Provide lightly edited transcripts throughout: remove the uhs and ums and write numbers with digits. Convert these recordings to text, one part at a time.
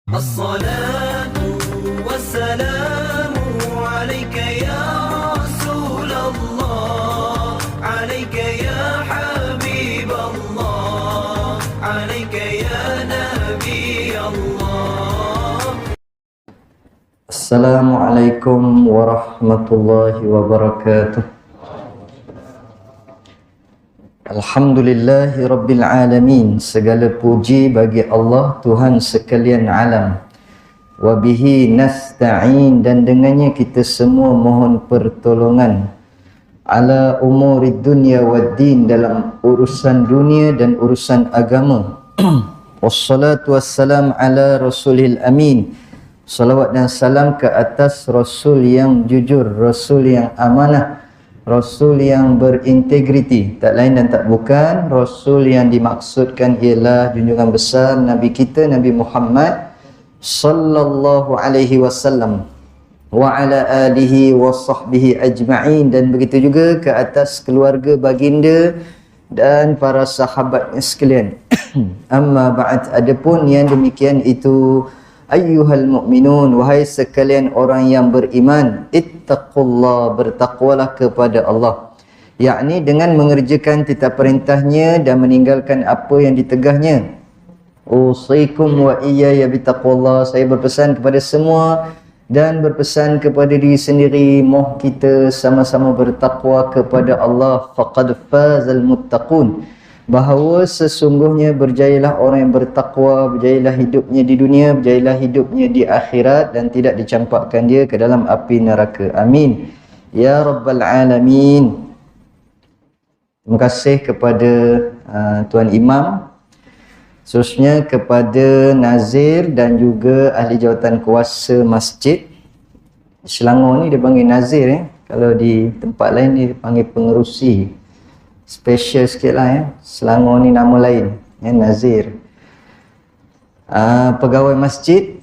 الصلاة والسلام عليك يا رسول الله عليك يا حبيب الله عليك يا نبي الله. Assalamualaikum warahmatullahi wabarakatuh. Alhamdulillahi Rabbil Alamin. Segala puji bagi Allah, Tuhan sekalian alam. Wabihi nasta'in, dan dengannya kita semua mohon pertolongan. Ala umurid dunya wad din, dalam urusan dunia dan urusan agama. Wassalatu wassalam ala rasulil amin. Salawat dan salam ke atas Rasul yang jujur, Rasul yang amanah, Rasul yang berintegriti. Tak lain dan tak bukan, Rasul yang dimaksudkan ialah junjungan besar Nabi kita, Nabi Muhammad sallallahu alaihi wasallam, wa ala alihi wa sahbihi ajma'in, dan begitu juga ke atas keluarga baginda dan para sahabatnya sekalian. Amma ba'd, adapun yang demikian itu, ayyuhal mu'minun, wahai sekalian orang yang beriman, ittaqullah, bertakwalah kepada Allah, yakni dengan mengerjakan titah perintahnya dan meninggalkan apa yang ditegahnya. Usikum wa iyaya bitaqwallah, saya berpesan kepada semua dan berpesan kepada diri sendiri, moh kita sama-sama bertakwa kepada Allah. Faqad fazal muttaqun, bahawa sesungguhnya berjayalah orang yang bertakwa, berjayalah hidupnya di dunia, berjayalah hidupnya di akhirat, dan tidak dicampakkan dia ke dalam api neraka. Amin ya rabbal alamin. Terima kasih kepada Tuan Imam, khususnya kepada Nazir dan juga ahli jawatan kuasa masjid. Selangor ni dia panggil Nazir, kalau di tempat lain dia panggil pengerusi. Special sikit lah ya. Selangor ni nama lain ya, Nazir. Pegawai masjid,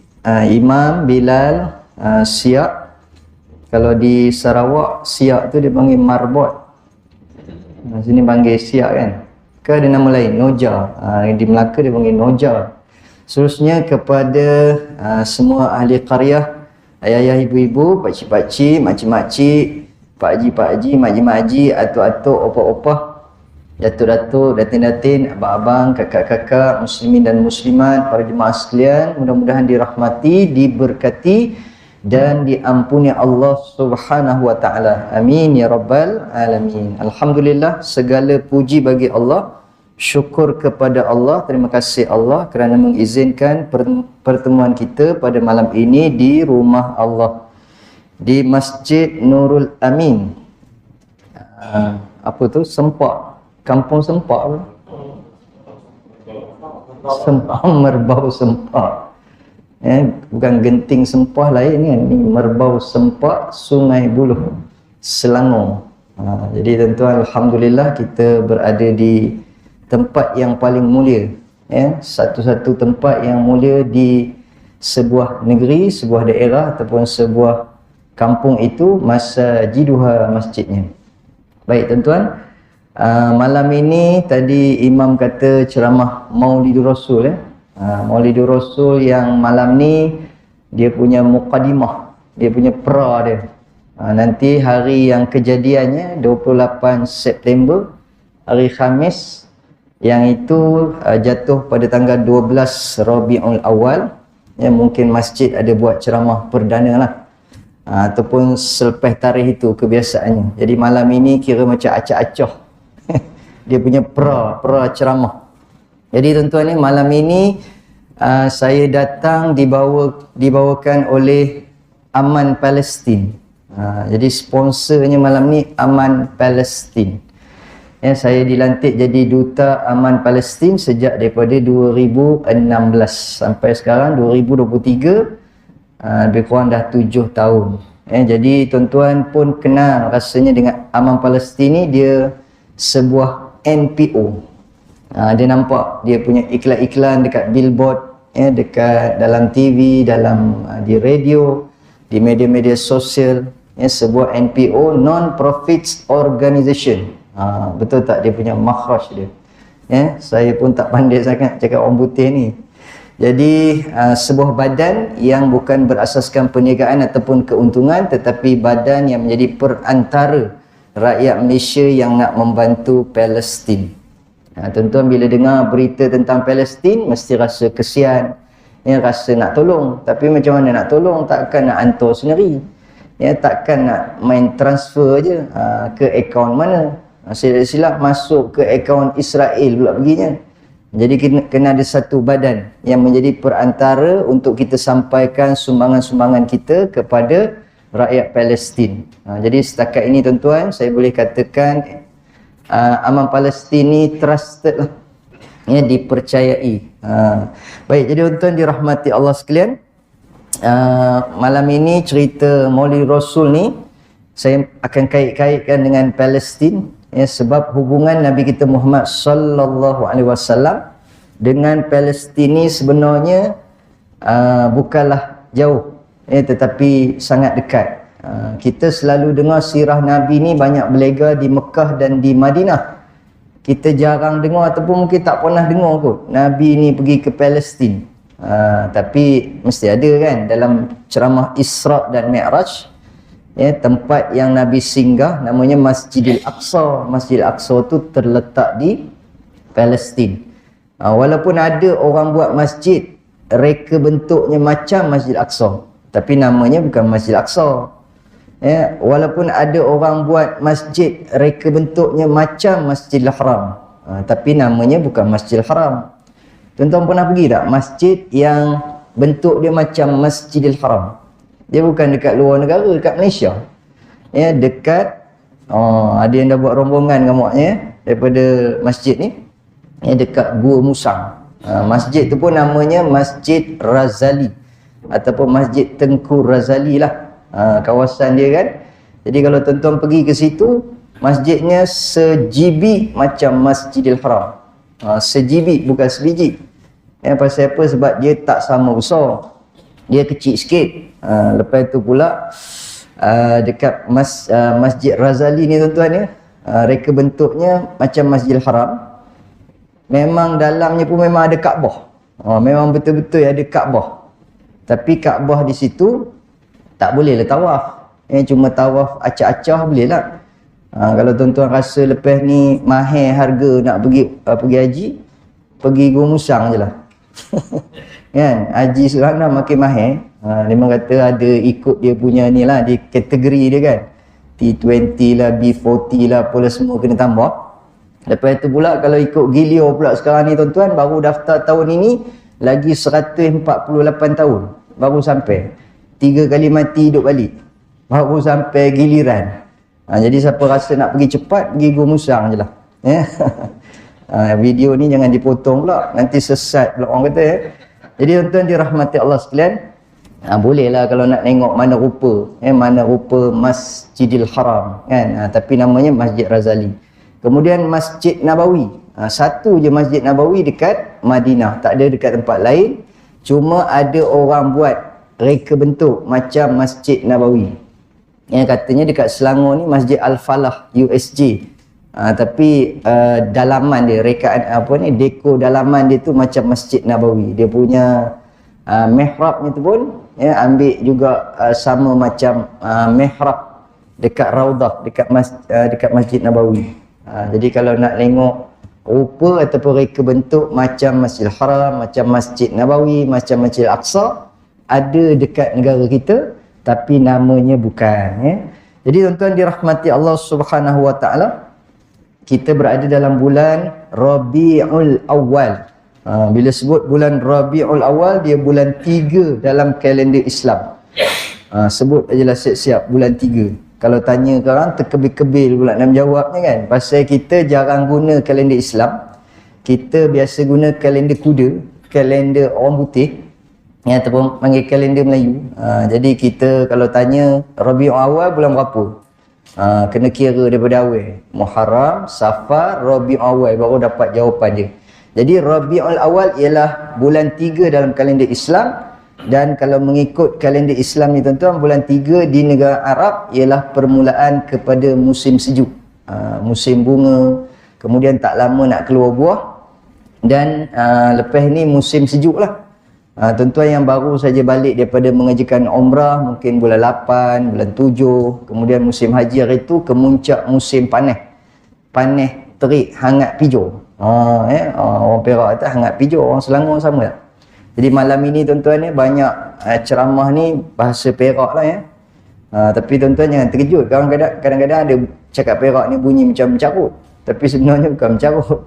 Imam, Bilal, Siak. Kalau di Sarawak, Siak tu dia panggil Marbot. Sini panggil Siak kan. Ke ada nama lain, Noja. Di Melaka dia panggil Noja. Seterusnya kepada semua ahli qaryah, ayah-ayah, ibu-ibu, pakcik-pakcik, makcik-makcik, pakcik-pakcik, makcik-makcik, atuk-atuk, opah-opah, datuk-datuk, datin-datin, abang-abang, kakak-kakak, muslimin dan muslimat, para jemaah sekalian, mudah-mudahan dirahmati, diberkati dan diampuni Allah Subhanahu wa taala. Amin ya rabbal alamin. Alhamdulillah, segala puji bagi Allah, syukur kepada Allah, terima kasih Allah kerana mengizinkan pertemuan kita pada malam ini di rumah Allah, di Masjid Nurul Amin. Apa tu? Sempak. Kampung Sempak apa? Sempah, Merbau Sempak. Bukan Genting Sempah lain ni, ni Merbau Sempak, Sungai Buloh, Selangor. Jadi tuan-tuan, alhamdulillah kita berada di tempat yang paling mulia, satu-satu tempat yang mulia di sebuah negeri, sebuah daerah ataupun sebuah kampung itu, masajiduha, masjidnya. Baik tuan-tuan, malam ini tadi Imam kata ceramah Maulidur Rasul. Maulidur Rasul yang malam ni dia punya muqaddimah, dia punya pra dia. Nanti hari yang kejadiannya 28 September, hari Khamis, yang itu jatuh pada tanggal 12 Rabiul Awal. Mungkin masjid ada buat ceramah perdana lah, ataupun selepas tarikh itu kebiasaannya. Jadi malam ini kira macam acah-acah dia punya pra ceramah. Jadi tuan-tuan ni, malam ini saya datang dibawakan oleh Aman Palestin. Jadi sponsornya malam ni Aman Palestin. Saya dilantik jadi duta Aman Palestin sejak daripada 2016 sampai sekarang 2023, lebih kurang dah 7 tahun. Jadi tuan-tuan pun kenal rasanya dengan Aman Palestin ni, dia sebuah NPO. Dia nampak dia punya iklan-iklan dekat billboard, dekat dalam TV, dalam di radio, di media-media sosial, sebuah NPO, non-profit organization. Betul tak dia punya makhraj dia? Saya pun tak pandai sangat cakap orang putih ni. Jadi sebuah badan yang bukan berasaskan perniagaan ataupun keuntungan, tetapi badan yang menjadi perantara rakyat Malaysia yang nak membantu Palestin. Tuan-tuan bila dengar berita tentang Palestin mesti rasa kesian, rasa nak tolong. Tapi macam mana nak tolong? Takkan nak hantar sendiri, takkan nak main transfer je ke akaun mana. Silap-silap masuk ke akaun Israel pula perginya. Jadi kena ada satu badan yang menjadi perantara untuk kita sampaikan sumbangan-sumbangan kita kepada rakyat Palestin. Jadi setakat ini tuan-tuan, saya boleh katakan Aman Palestin ni trusted lah, dipercayai. Baik, jadi tuan-tuan dirahmati Allah sekalian, malam ini cerita Maulid Rasul ni saya akan kait-kaitkan dengan Palestin. Sebab hubungan Nabi kita Muhammad sallallahu alaihi wasallam dengan Palestin ni sebenarnya bukanlah jauh, tetapi sangat dekat. Kita selalu dengar sirah Nabi ni banyak berlega di Mekah dan di Madinah. Kita jarang dengar ataupun mungkin tak pernah dengar kot Nabi ni pergi ke Palestin. Tapi mesti ada kan dalam ceramah Isra dan Mi'raj. Tempat yang Nabi singgah namanya Masjidil Aqsa. Masjidil Aqsa tu terletak di Palestin. Walaupun ada orang buat masjid reka bentuknya macam Masjidil Aqsa, tapi namanya bukan Masjidil Aqsa. Walaupun ada orang buat masjid reka bentuknya macam Masjidil Haram, tapi namanya bukan Masjidil Haram. Tuan-tuan pernah pergi tak masjid yang bentuk dia macam Masjidil Haram? Dia bukan dekat luar negara, dekat Malaysia. Dekat ada yang dah buat rombongan kamuaknya daripada masjid ni, dekat Gua Musang. Masjid tu pun namanya Masjid Razali ataupun Masjid Tengku Razali lah, kawasan dia kan. Jadi kalau tuan-tuan pergi ke situ, masjidnya sejibi macam Masjidil Haram. Sejibi, bukan sebiji. Pasal apa? Sebab dia tak sama besar, dia kecil sikit. Lepas tu pula dekat Masjid Razali ni tuan-tuan reka bentuknya macam Masjidil Haram. Memang dalamnya pun memang ada Kaabah. Memang betul-betul ada Kaabah. Tapi Kaabah di situ tak boleh lah tawaf. Cuma tawaf acah-acah boleh lah. Kalau tuan-tuan rasa lepas ni mahir harga nak pergi haji, pergi Gua Musang je lah. Kan? Haji sekarang makin mahir. Memang kata ada ikut dia punya ni lah, di kategori dia kan. T20 lah, B40 lah, apalah semua kena tambah. Lepas tu pula kalau ikut Gilio pula sekarang ni tuan-tuan, baru daftar tahun ini lagi 148 tahun baru sampai. 3 kali mati hidup balik baru sampai giliran. Jadi siapa rasa nak pergi cepat, pergi Gua Musang je lah. Video ni jangan dipotong pula, nanti sesat pula orang kata. Jadi tuan-tuan dirahmati Allah sekalian, boleh lah kalau nak tengok mana rupa Masjidil Haram kan. Tapi namanya Masjid Razali. Kemudian Masjid Nabawi, satu je Masjid Nabawi dekat Madinah, tak ada dekat tempat lain. Cuma ada orang buat reka bentuk macam Masjid Nabawi. Yang katanya dekat Selangor ni Masjid Al-Falah USJ. Tapi dalaman dia, rekaan dekor dalaman dia tu macam Masjid Nabawi. Dia punya mihrabnya tu pun ambil juga sama macam mihrab dekat Raudah, dekat Masjid Nabawi. Jadi kalau nak tengok rupa ataupun reka bentuk macam Masjidil Haram, macam Masjid Nabawi, macam Masjid Al-Aqsa, ada dekat negara kita tapi namanya bukan. Jadi tuan-tuan dirahmati Allah Subhanahu wa taala, kita berada dalam bulan Rabiul Awal. Bila sebut bulan Rabiul Awal, dia bulan 3 dalam kalender Islam. Sebut ajalah siap-siap bulan 3. Kalau tanya korang terkebil-kebil pula nak menjawabnya kan. Pasal kita jarang guna kalender Islam. Kita biasa guna kalender kuda, kalender orang putih, ataupun panggil kalender Melayu. Jadi kita kalau tanya Rabiul Awal bulan berapa? Kena kira daripada awal. Muharram, Safar, Rabiul Awal, baru dapat jawapan dia. Jadi Rabiul Awal ialah bulan 3 dalam kalender Islam. Dan kalau mengikut kalender Islam ni tuan-tuan, bulan 3 di negara Arab ialah permulaan kepada musim sejuk, musim bunga. Kemudian tak lama nak keluar buah. Dan lepas ni musim sejuk lah. Tuan-tuan yang baru saja balik daripada mengerjakan umrah mungkin bulan 8, bulan 7, kemudian musim haji hari itu kemuncak musim panas. Panas terik, hangat pijo. Orang Perak kata hangat pijo, orang Selangor sama tak? Jadi malam ini tuan-tuan ni banyak ceramah ni bahasa Perak lah ya. Tapi tuan-tuan jangan terkejut, kadang-kadang ada cakap Perak ni bunyi macam mencarut, tapi sebenarnya bukan mencarut.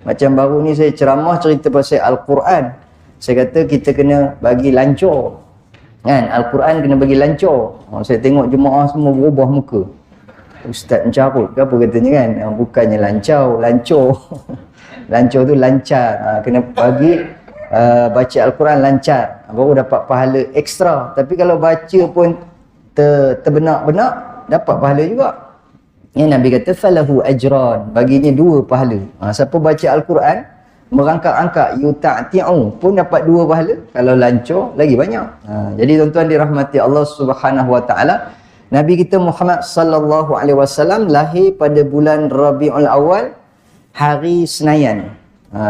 Macam baru ni saya ceramah cerita pasal Al-Quran. Saya kata kita kena bagi lancar kan, Al-Quran kena bagi lancar. Saya tengok jemaah semua berubah muka, ustaz mencarut ke apa katanya kan. Bukannya lancar lancar tu lancar. Kena bagi baca Al-Quran lancar, baru dapat pahala ekstra. Tapi kalau baca pun terbenak-benak, dapat pahala juga. Nabi kata falahu ajran, baginya 2 pahala. Siapa baca Al-Quran merangkak-angkak yuta'ti'u pun dapat 2 pahala, kalau lancar lagi banyak. Jadi tuan-tuan dirahmati Allah Subhanahu wa taala, Nabi kita Muhammad sallallahu alaihi wasallam lahir pada bulan Rabiul Awal, hari Senayan.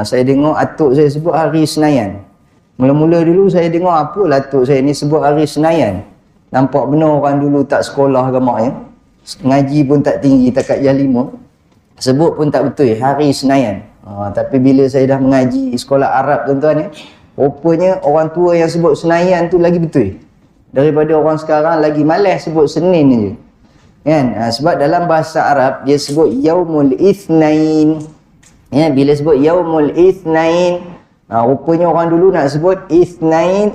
Saya dengar atuk saya sebut hari Senayan. Mula-mula dulu saya dengar apalah atuk saya ni sebut hari Senayan. Nampak benar orang dulu tak sekolah agamanya, ngaji pun tak tinggi, tak kat jam 5, sebut pun tak betul hari Senayan. Tapi bila saya dah mengaji sekolah Arab tuan-tuan ni, rupanya orang tua yang sebut Senayan tu lagi betul daripada orang sekarang lagi malas sebut Senin je kan. Sebab dalam bahasa Arab dia sebut Yaumul Ithnain ya. Bila sebut Yaumul Ithnain, rupanya orang dulu nak sebut Ithnain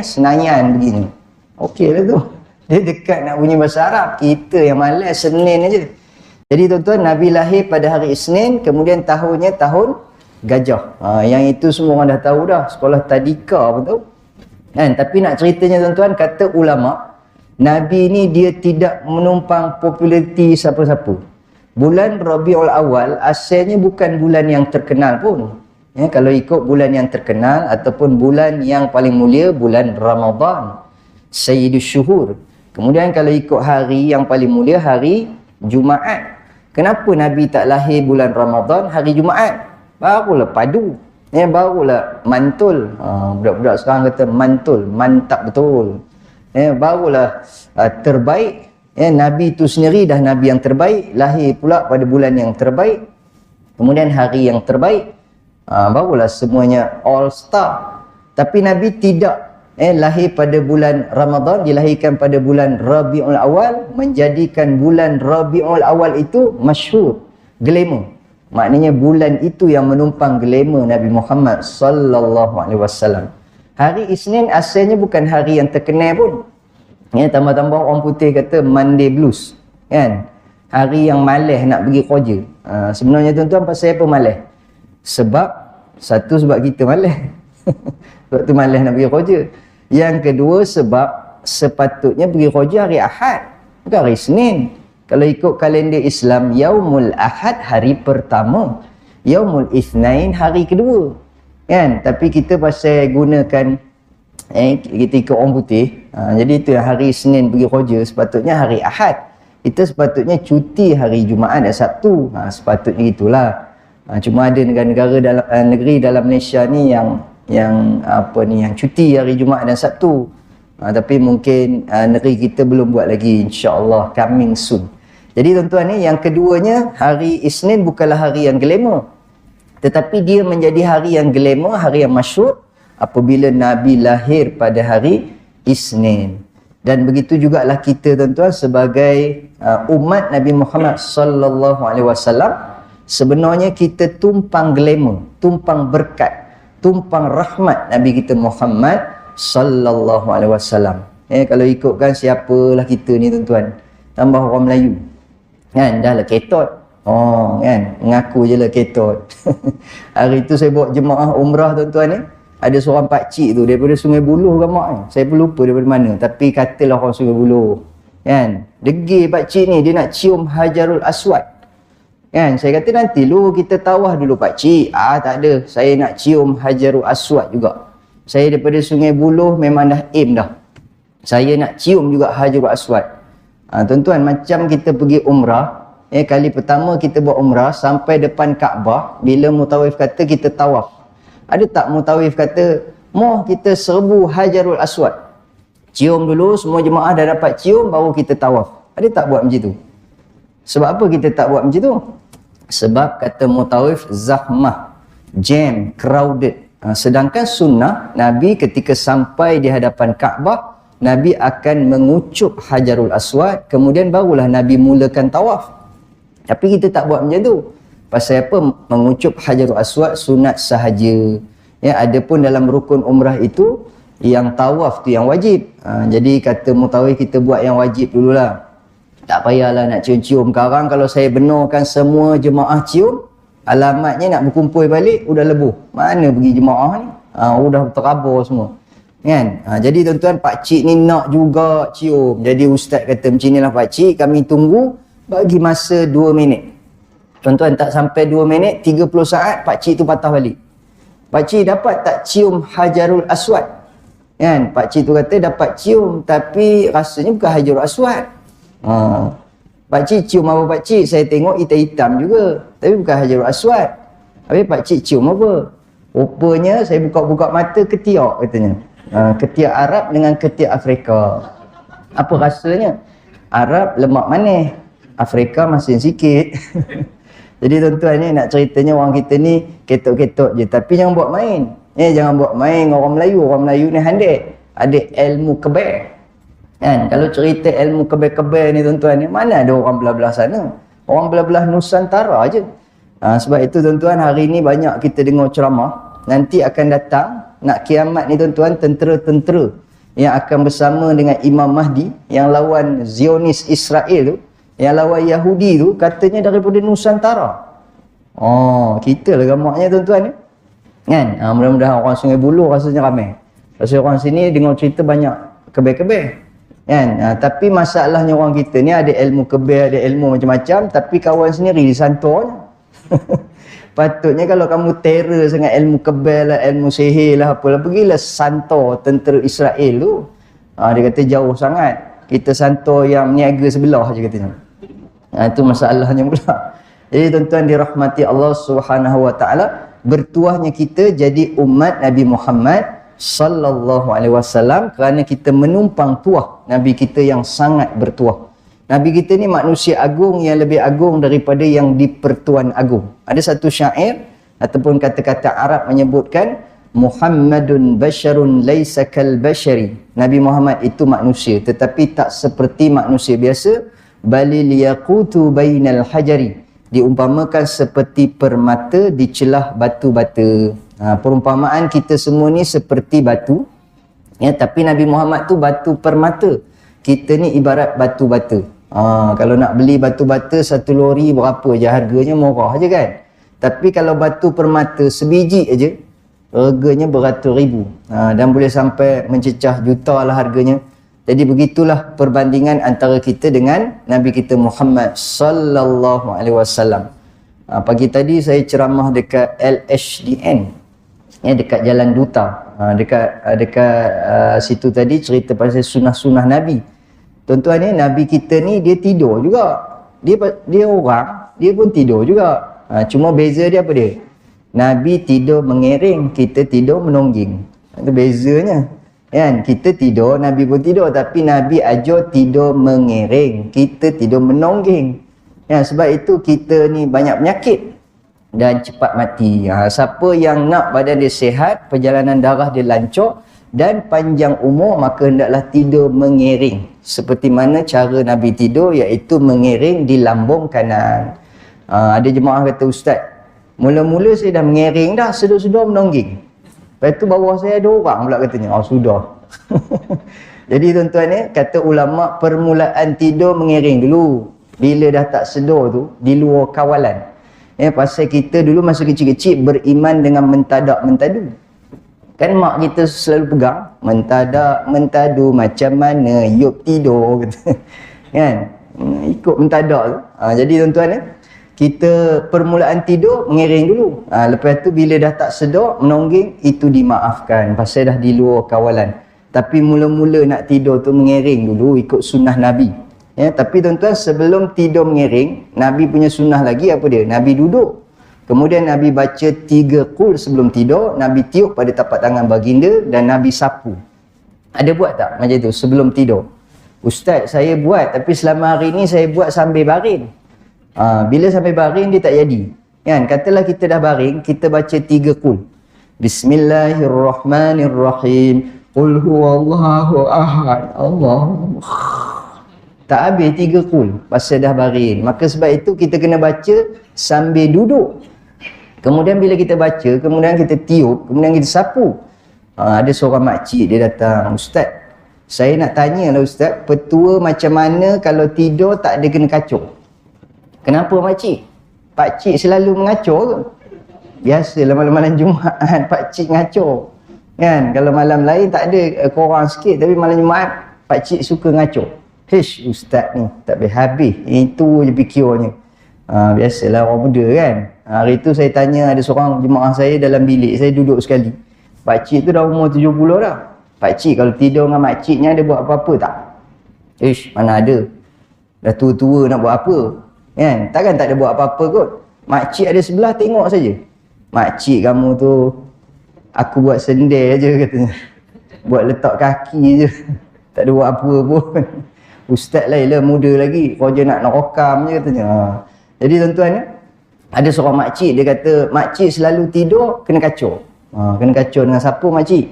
Senayan begini. Okey lah tu, dia dekat nak bunyi bahasa Arab, kita yang malas Senin aja. Jadi tuan-tuan, Nabi lahir pada hari Isnin, kemudian tahunnya tahun gajah. Yang itu semua orang dah tahu dah, sekolah tadika pun tahu kan. Tapi nak ceritanya tuan-tuan, kata ulama, Nabi ni dia tidak menumpang populariti siapa-siapa. Bulan Rabiul Awal asalnya bukan bulan yang terkenal pun ya. Kalau ikut bulan yang terkenal ataupun bulan yang paling mulia, bulan Ramadan, Sayyidus Syuhur. Kemudian kalau ikut hari yang paling mulia, hari Jumaat. Kenapa Nabi tak lahir bulan Ramadan, hari Jumaat? Barulah padu ya, barulah mantul. Budak-budak sekarang kata mantul, mantap betul ya, barulah terbaik ya. Nabi tu sendiri dah Nabi yang terbaik, lahir pula pada bulan yang terbaik, kemudian hari yang terbaik, barulah semuanya all star. Tapi Nabi tidak lahir pada bulan Ramadan, dilahirkan pada bulan Rabiul Awal, menjadikan bulan Rabiul Awal itu masyhur, glamour. Maknanya bulan itu yang menumpang glamour Nabi Muhammad sallallahu alaihi wasallam. Hari Isnin asalnya bukan hari yang terkenal pun ya. Tambah-tambah orang putih kata Monday Blues kan, hari yang malas nak pergi kerja. Sebenarnya tuan-tuan, pasal apa malas? Sebab kita malas sebab tu malas nak pergi kerja. Yang kedua, sebab sepatutnya pergi kerja hari Ahad, bukan hari Isnin. Kalau ikut kalender Islam, Yaumul Ahad hari pertama, Yaumul Ithnain hari kedua kan. Tapi kita pasal gunakan kita ikut orang putih, jadi itu yang hari Isnin pergi kerja, sepatutnya hari Ahad. Kita sepatutnya cuti hari Jumaat dan Sabtu. Sepatutnya itulah. Cuma ada negara-negara dalam negeri dalam Malaysia ni yang cuti hari Jumaat dan Sabtu. Tapi mungkin negeri kita belum buat lagi, insya-Allah coming soon. Jadi tuan-tuan ni, yang keduanya, hari Isnin bukanlah hari yang glamour, tetapi dia menjadi hari yang glamour, hari yang masyhur apabila Nabi lahir pada hari Isnin. Dan begitu jugalah kita tuan-tuan sebagai umat Nabi Muhammad sallallahu alaihi wasallam, sebenarnya kita tumpang glamour, tumpang berkat, tumpang rahmat Nabi kita Muhammad sallallahu alaihi wasallam. Kalau ikutkan siapalah kita ni tuan-tuan, tambah orang Melayu kan, dah lah ketot. Kan, mengaku je lah ketot. Hari tu saya bawa jemaah umrah tuan-tuan ni, ada seorang pakcik tu daripada Sungai Buloh gamak ni, saya pun lupa daripada mana, tapi katalah orang Sungai Buloh kan. Degil pakcik ni, dia nak cium Hajarul Aswad kan. Saya kata nanti lu kita tawaf dulu pakcik. Tak ada, saya nak cium Hajarul Aswad juga. Saya daripada Sungai Buloh memang dah aim dah, saya nak cium juga Hajarul Aswad. Tuan-tuan, macam kita pergi umrah kali pertama kita buat umrah sampai depan Kaabah, bila mutawif kata kita tawaf, ada tak mutawif kata Mau kita serbu Hajarul Aswad. Cium dulu, semua jemaah dah dapat cium, baru kita tawaf. Ada tak buat macam tu? Sebab apa kita tak buat macam tu? Sebab kata mutawif, zahmah, jam, crowded. Sedangkan sunnah, Nabi ketika sampai di hadapan Kaabah, Nabi akan mengucup Hajarul Aswad, kemudian barulah Nabi mulakan tawaf. Tapi kita tak buat macam tu. Pasal apa? Mengucup Hajarul Aswad sunat sahaja. Ya, adapun dalam rukun umrah itu, yang tawaf tu yang wajib. Jadi kata mutawif, kita buat yang wajib dululah. Tak payahlah nak cium-cium. Sekarang kalau saya benarkan semua jemaah cium, alamatnya nak berkumpul balik, udah lebuh. Mana pergi jemaah ni? Udah terabur semua. Kan? Jadi tuan-tuan, pakcik ni nak juga cium. Jadi ustaz kata macam inilah pakcik, kami tunggu bagi masa 2 minit. Tuan-tuan, tak sampai 2 minit, 30 saat, pakcik tu patah balik. Pakcik dapat tak cium Hajarul Aswad? Kan? Pakcik tu kata dapat cium, tapi rasanya bukan Hajarul Aswad. Pakcik cium apa pakcik? Saya tengok hitam-hitam juga, tapi bukan Hajarul Aswad. Habis pakcik cium apa? Rupanya saya buka-buka mata, ketiak katanya. Ketiak Arab dengan ketiak Afrika. Apa rasanya? Arab lemak manis, Afrika masin sikit. Jadi tuan-tuan ni nak ceritanya, orang kita ni ketok-ketok je, tapi jangan buat main. Jangan buat main orang Melayu. Orang Melayu ni handai, ada ilmu kebel. Kan? Kalau cerita ilmu kebel-kebel ni tuan-tuan ni, mana ada orang belah-belah sana? Orang belah-belah Nusantara je. Sebab itu tuan-tuan, hari ni banyak kita dengar ceramah. Nanti akan datang, nak kiamat ni tuan-tuan, tentera-tentera yang akan bersama dengan Imam Mahdi, yang lawan Zionis Israel tu, yang lawan Yahudi tu, katanya daripada Nusantara. Kita lah gamaknya tuan-tuan ni. Kan? Mudah-mudahan orang Sungai Buloh rasanya ramai. Pasal orang sini dengar cerita banyak kebel-kebel. Kan? Tapi masalahnya orang kita ni ada ilmu kebel, ada ilmu macam-macam, tapi kawan sendiri disantornya. Patutnya kalau kamu terror sangat ilmu kebel lah, ilmu sihir lah, apalah, pergilah santor tentera Israel tu. Dia kata jauh sangat. Kita santor yang niaga sebelah je katanya. Itu masalahnya pula. Jadi tuan-tuan dirahmati Allah Subhanahu wa taala, bertuahnya kita jadi umat Nabi Muhammad sallallahu alaihi wasallam kerana kita menumpang tuah Nabi kita yang sangat bertuah. Nabi kita ni manusia agung yang lebih agung daripada yang di-Pertuan Agung. Ada satu syair ataupun kata-kata Arab menyebutkan, Muhammadun basharun laisa kal bashari. Nabi Muhammad itu manusia tetapi tak seperti manusia biasa. Balil yaqutu bainal hajari. Diumpamakan seperti permata di celah batu-bata. Perumpamaan kita semua ni seperti batu. Ya, tapi Nabi Muhammad tu batu permata. Kita ni ibarat batu bata. Kalau nak beli batu bata 1 lori berapa je harganya, murah je kan. Tapi kalau batu permata sebiji aja, harganya beratus ribu. Dan boleh sampai mencecah juta lah harganya. Jadi begitulah perbandingan antara kita dengan Nabi kita Muhammad sallallahu alaihi wasallam. Pagi tadi saya ceramah dekat LHDN. Ya, dekat Jalan Duta. Dekat situ tadi cerita pasal sunah-sunah Nabi. Tuan-tuan ni, Nabi kita ni dia tidur juga. Dia orang, dia pun tidur juga. Cuma beza dia apa dia? Nabi tidur mengiring, kita tidur menongging. Itu bezanya. Kan? Kita tidur, Nabi pun tidur, tapi Nabi ajar tidur mengiring, kita tidur menongging. Ya, sebab itu kita ni banyak penyakit dan cepat mati. Siapa yang nak badan dia sihat, perjalanan darah dia lancar dan panjang umur, maka hendaklah tidur mengiring. Seperti mana cara Nabi tidur, iaitu mengiring di lambung kanan. Ada jemaah kata, Ustaz, mula-mula saya dah mengiring dah, sedar-sedar menongging. Lepas tu bawah saya ada orang pula katanya. Sudah. Jadi tuan-tuan ni, kata ulama, permulaan tidur mengiring dulu. Bila dah tak sedar tu, di luar kawalan. Pasal kita dulu masa kecil-kecil beriman dengan mentadak mentadu. Kan mak kita selalu pegang, mentadak mentadu macam mana yuk tidur. Kan? Ikut mentadak tu. Jadi tuan-tuan ni, kita permulaan tidur mengiring dulu. Lepas tu bila dah tak sedar menongging, itu dimaafkan pasal dah di luar kawalan. Tapi mula-mula nak tidur tu mengiring dulu ikut sunnah Nabi. Ya, tapi tuan-tuan sebelum tidur mengiring, Nabi punya sunnah lagi apa dia? Nabi duduk. Kemudian Nabi baca 3 qul sebelum tidur, Nabi tiup pada tapak tangan baginda dan Nabi sapu. Ada buat tak macam tu sebelum tidur? Ustaz, saya buat tapi selama hari ni saya buat sambil baring. Bila sambil baring dia tak jadi. Kan? Katalah kita dah baring, kita baca 3 qul. Bismillahirrahmanirrahim. Qul huwallahu ahad. Allahu. Tak habis 3 qul pasal dah baring. Maka sebab itu kita kena baca sambil duduk. Kemudian bila kita baca, kemudian kita tiup, kemudian kita sapu. Ada seorang makcik dia datang, Ustaz, saya nak tanya lah Ustaz, petua macam mana kalau tidur tak ada kena kacau? Kenapa makcik? Pakcik selalu mengacau ke? Biasalah malam-malam Jumaat pakcik ngacau. Kan? Kalau malam lain tak ada, korang sikit, tapi malam Jumaat pakcik suka ngacau. Hish, Ustaz ni tak habis. Itu je fikirnya. Biasalah orang muda kan. Hari tu saya tanya ada seorang jemaah saya dalam bilik, saya duduk sekali. Pakcik tu dah umur 70 dah. Pakcik kalau tidur dengan makciknya ada buat apa-apa tak? Ish, mana ada. Dah tua-tua nak buat apa? Kan? Takkan tak ada buat apa-apa kot. Makcik ada sebelah tengok saja. Makcik kamu tu aku buat sendal je katanya. Buat letak kaki je. Tak ada buat apa pun. Ustaz lain lah, muda lagi. Kerja nak rokam je katanya. Jadi tuan-tuan ya, ada seorang makcik dia kata makcik selalu tidur kena kacau. Kena kacau dengan siapa makcik?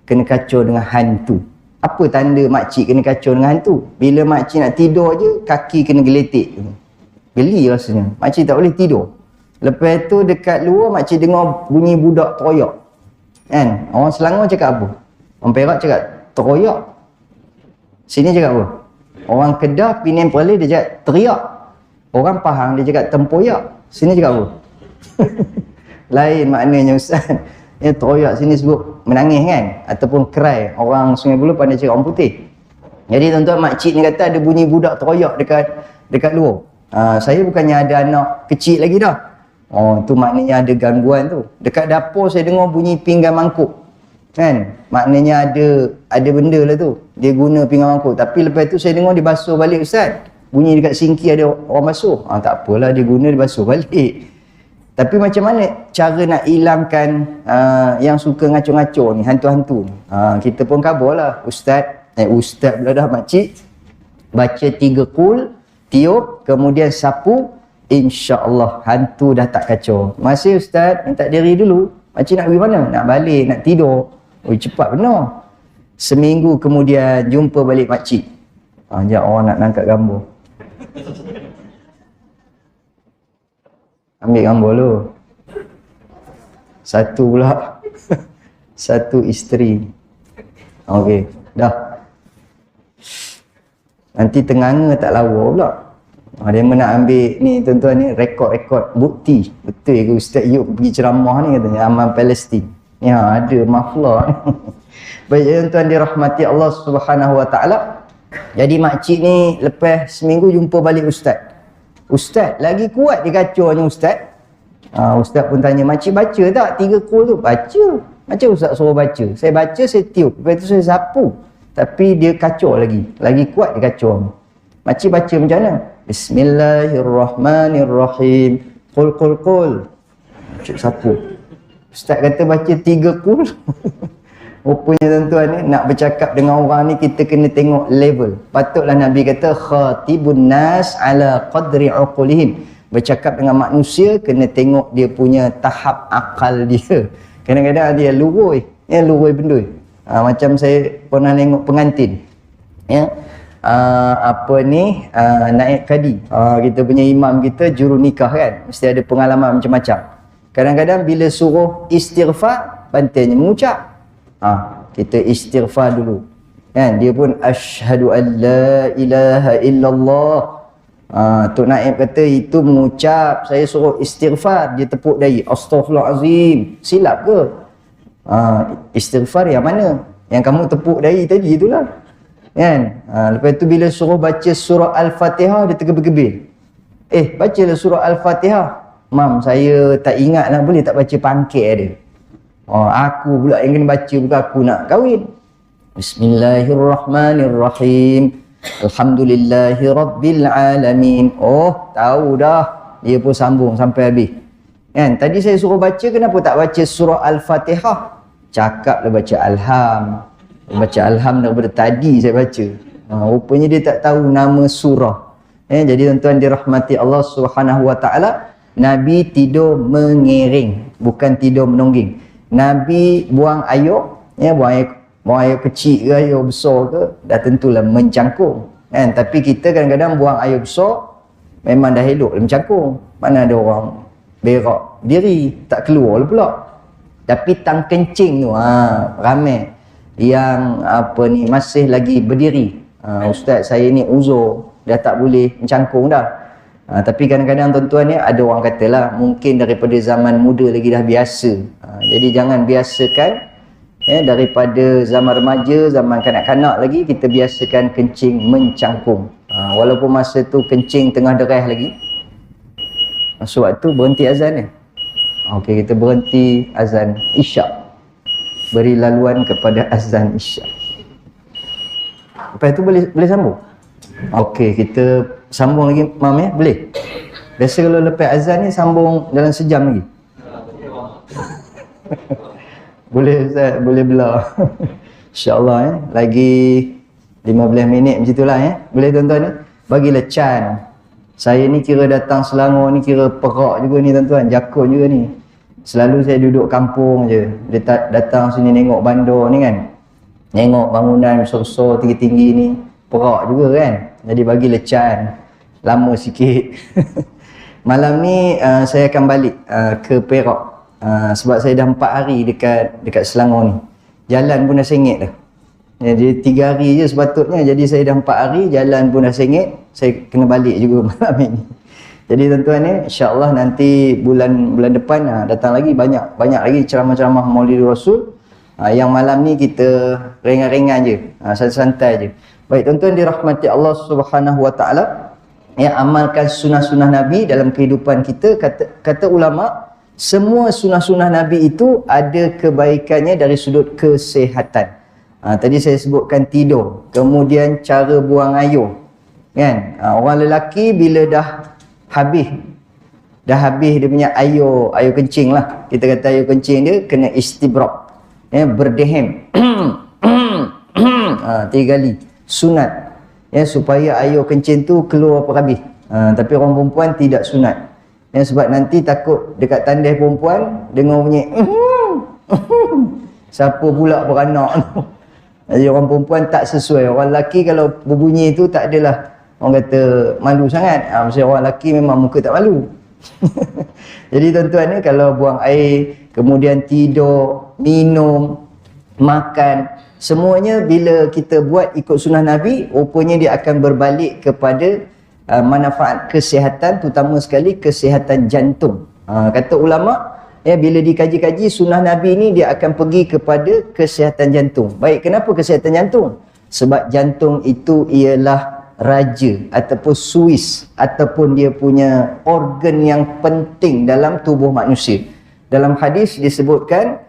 Kena kacau dengan hantu. Apa tanda makcik kena kacau dengan hantu? Bila makcik nak tidur je kaki kena geletik. Geli rasanya. Makcik tak boleh tidur. Lepas tu dekat luar makcik dengar bunyi budak teroyak. Kan? Orang Selangor cakap apa? Orang Perak cakap teroyak. Sini cakap apa? Orang Kedah, Penang, Perlis dia cakap teriak. Orang Pahang dia cakap tempoyak. Sini cakap apa? Lain maknanya Ustaz. Yang teroyak sini sebut menangis kan? Ataupun cry. Orang Sungai Buloh pandai cakap orang putih. Jadi tuan-tuan makcik ni kata ada bunyi budak teroyak dekat luar. Saya bukannya ada anak kecil lagi dah. Tu maknanya ada gangguan tu. Dekat dapur saya dengar bunyi pinggan mangkuk. Kan? Maknanya ada benda lah tu. Dia guna pinggan mangkuk. Tapi lepas tu saya dengar dia basuh balik Ustaz. Bunyi dekat sinki ada orang basuh. Tak apalah dia guna dia basuh balik. Tapi macam mana cara nak hilangkan yang suka ngacau-ngacau ni, hantu-hantu ni? Kita pun khabarlah Ustaz pula dah makcik. Baca 3 qul, tiup, kemudian sapu, insya-Allah hantu dah tak kacau. Masih Ustaz, minta diri dulu. Makcik nak pergi mana? Nak balik, nak tidur. Cepat benar. Seminggu kemudian jumpa balik makcik. Sekejap orang nak angkat gambar. Ambil gambar dulu. Satu pula. Satu isteri. Okey, dah. Nanti tenganga tak lawa pula. Dia nak ambil ni tuan-tuan ni rekod-rekod bukti. Betul ke Ustaz Yub pergi ceramah ni katanya aman Palestin. Ya ada maflah ni. Baik tuan-tuan dirahmati Allah Subhanahu Wa Taala. Jadi makcik ni lepas seminggu jumpa balik Ustaz. Ustaz lagi kuat dia kacaunya Ustaz. Ustaz pun tanya makcik baca tak 3 qul tu? Baca. Macam Ustaz suruh baca. Saya baca saya tiup. Lepas tu saya sapu. Tapi dia kacau lagi. Lagi kuat dia kacau. Makcik baca macam mana? Bismillahirrahmanirrahim. Qul qul qul. Makcik sapu. Ustaz kata baca 3 qul. Rupanya tuan-tuan ni nak bercakap dengan orang ni kita kena tengok level. Patutlah Nabi kata khatibun nas ala qadri uqulihim. Bercakap dengan manusia kena tengok dia punya tahap akal dia. Kadang-kadang dia lurui, lurui bendui. Macam saya pernah tengok pengantin. Ya. Naib kadi. Kita punya imam kita juru nikah kan. Mesti ada pengalaman macam-macam. Kadang-kadang bila suruh istighfar, pantasnya mengucap. Kita istighfar dulu. Kan? Dia pun asyhadu an la ilaha illallah. Tok Naib kata itu mengucap, saya suruh istighfar, dia tepuk dahi. Astaghfirullahalazim. Silap ke? Istighfar yang mana? Yang kamu tepuk dahi tadi itulah. Kan? Lepas tu bila suruh baca surah Al-Fatihah dia tergebil-gebil. Bacalah surah Al-Fatihah. Mam, saya tak ingat lah, boleh tak baca pangkit dia? Aku pula yang kena baca, bukan aku nak kahwin. Bismillahirrahmanirrahim. Alhamdulillahi Rabbil Alamin. Tahu dah. Dia pun sambung sampai habis. Kan? Tadi saya suruh baca, kenapa tak baca surah Al-Fatihah? Cakaplah baca Alham. Baca Alham daripada tadi saya baca. Rupanya dia tak tahu nama surah. Jadi tuan-tuan dirahmati Allah Subhanahu Wa Taala, Nabi tidur mengiring, bukan tidur menongging. Nabi buang air, buang air kecil ke air besar ke, dah tentulah mencangkung. Kan? Tapi kita kadang-kadang buang air besar, memang dah elok mencangkung. Mana ada orang berak diri, tak keluar pula. Tapi tang kencing tu, ramai yang masih lagi berdiri. Ustaz saya ni uzur, dah tak boleh mencangkung dah. Tapi kadang-kadang tuan-tuan ni ada orang katalah mungkin daripada zaman muda lagi dah biasa. Jadi jangan biasakan daripada zaman remaja, zaman kanak-kanak lagi kita biasakan kencing mencangkung. Walaupun masa tu kencing tengah derah lagi. Sebab tu berhenti azan ni. Okey, kita berhenti azan Isyak. Beri laluan kepada azan Isyak. Lepas tu boleh sambung? Okey, kita sambung lagi, Mam ya? Boleh? Biasa kalau lepas azan ni sambung dalam sejam lagi? Boleh Ustaz, boleh belah. InsyaAllah lagi 15 minit macam itulah Boleh tuan-tuan ni? Bagilah can. Saya ni kira datang Selangor ni kira perak juga ni tuan-tuan, jakun juga ni. Selalu saya duduk kampung je. Dia datang sini tengok bandar ni kan. Tengok bangunan besar-besar tinggi-tinggi ni, perak juga kan. Jadi bagilah can. Lama sikit. Malam ni saya akan balik ke Perak. Sebab saya dah 4 hari dekat Selangor ni. Jalan pun dah sengit dah. Jadi 3 hari je sepatutnya. Jadi saya dah 4 hari, jalan pun dah sengit. Saya kena balik juga malam ni. Jadi tuan-tuan ni, insya-Allah nanti bulan depan datang lagi banyak lagi ceramah-ceramah Maulid Rasul. Yang malam ni kita ringan-ringan je, santai-santai je. Baik tuan-tuan dirahmati Allah Subhanahu Wa Taala, amalkan sunah-sunah Nabi dalam kehidupan kita. Kata ulama, semua sunah-sunah Nabi itu ada kebaikannya dari sudut kesihatan. Tadi saya sebutkan tidur, kemudian cara buang air. Kan? Orang lelaki bila dah habis dia punya air kencing lah. Kita kata air kencing dia kena istibrak. Berdehem. 3 kali. Sunat. Supaya air kencing tu keluar apa habis. Tapi orang perempuan tidak sunat. Sebab nanti takut dekat tandai perempuan dengar bunyi siapa pula beranak tu. Jadi orang perempuan tak sesuai. Orang lelaki kalau berbunyi tu tak adalah orang kata malu sangat. Maksudnya orang lelaki memang muka tak malu. Jadi tuan-tuan ni kalau buang air, kemudian tidur, minum, makan, semuanya bila kita buat ikut sunnah Nabi, rupanya dia akan berbalik kepada manfaat kesihatan, terutama sekali kesihatan jantung. Kata ulama, bila dikaji-kaji sunnah Nabi ni dia akan pergi kepada kesihatan jantung. Baik, kenapa kesihatan jantung? Sebab jantung itu ialah raja ataupun suis ataupun dia punya organ yang penting dalam tubuh manusia. Dalam hadis disebutkan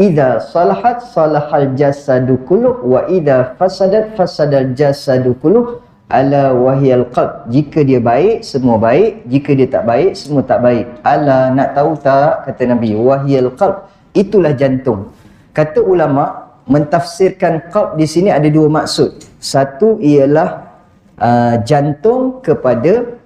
idza salahat salahal jasadu kulluh wa idza fasadat fasadal jasadu kulluh ala wahyal qalb. Jika dia baik semua baik, jika dia tak baik semua tak baik. Ala, nak tahu tak, kata Nabi, wahyal qalb, itulah jantung. Kata ulama mentafsirkan qalb di sini ada 2 maksud. Satu ialah jantung kepada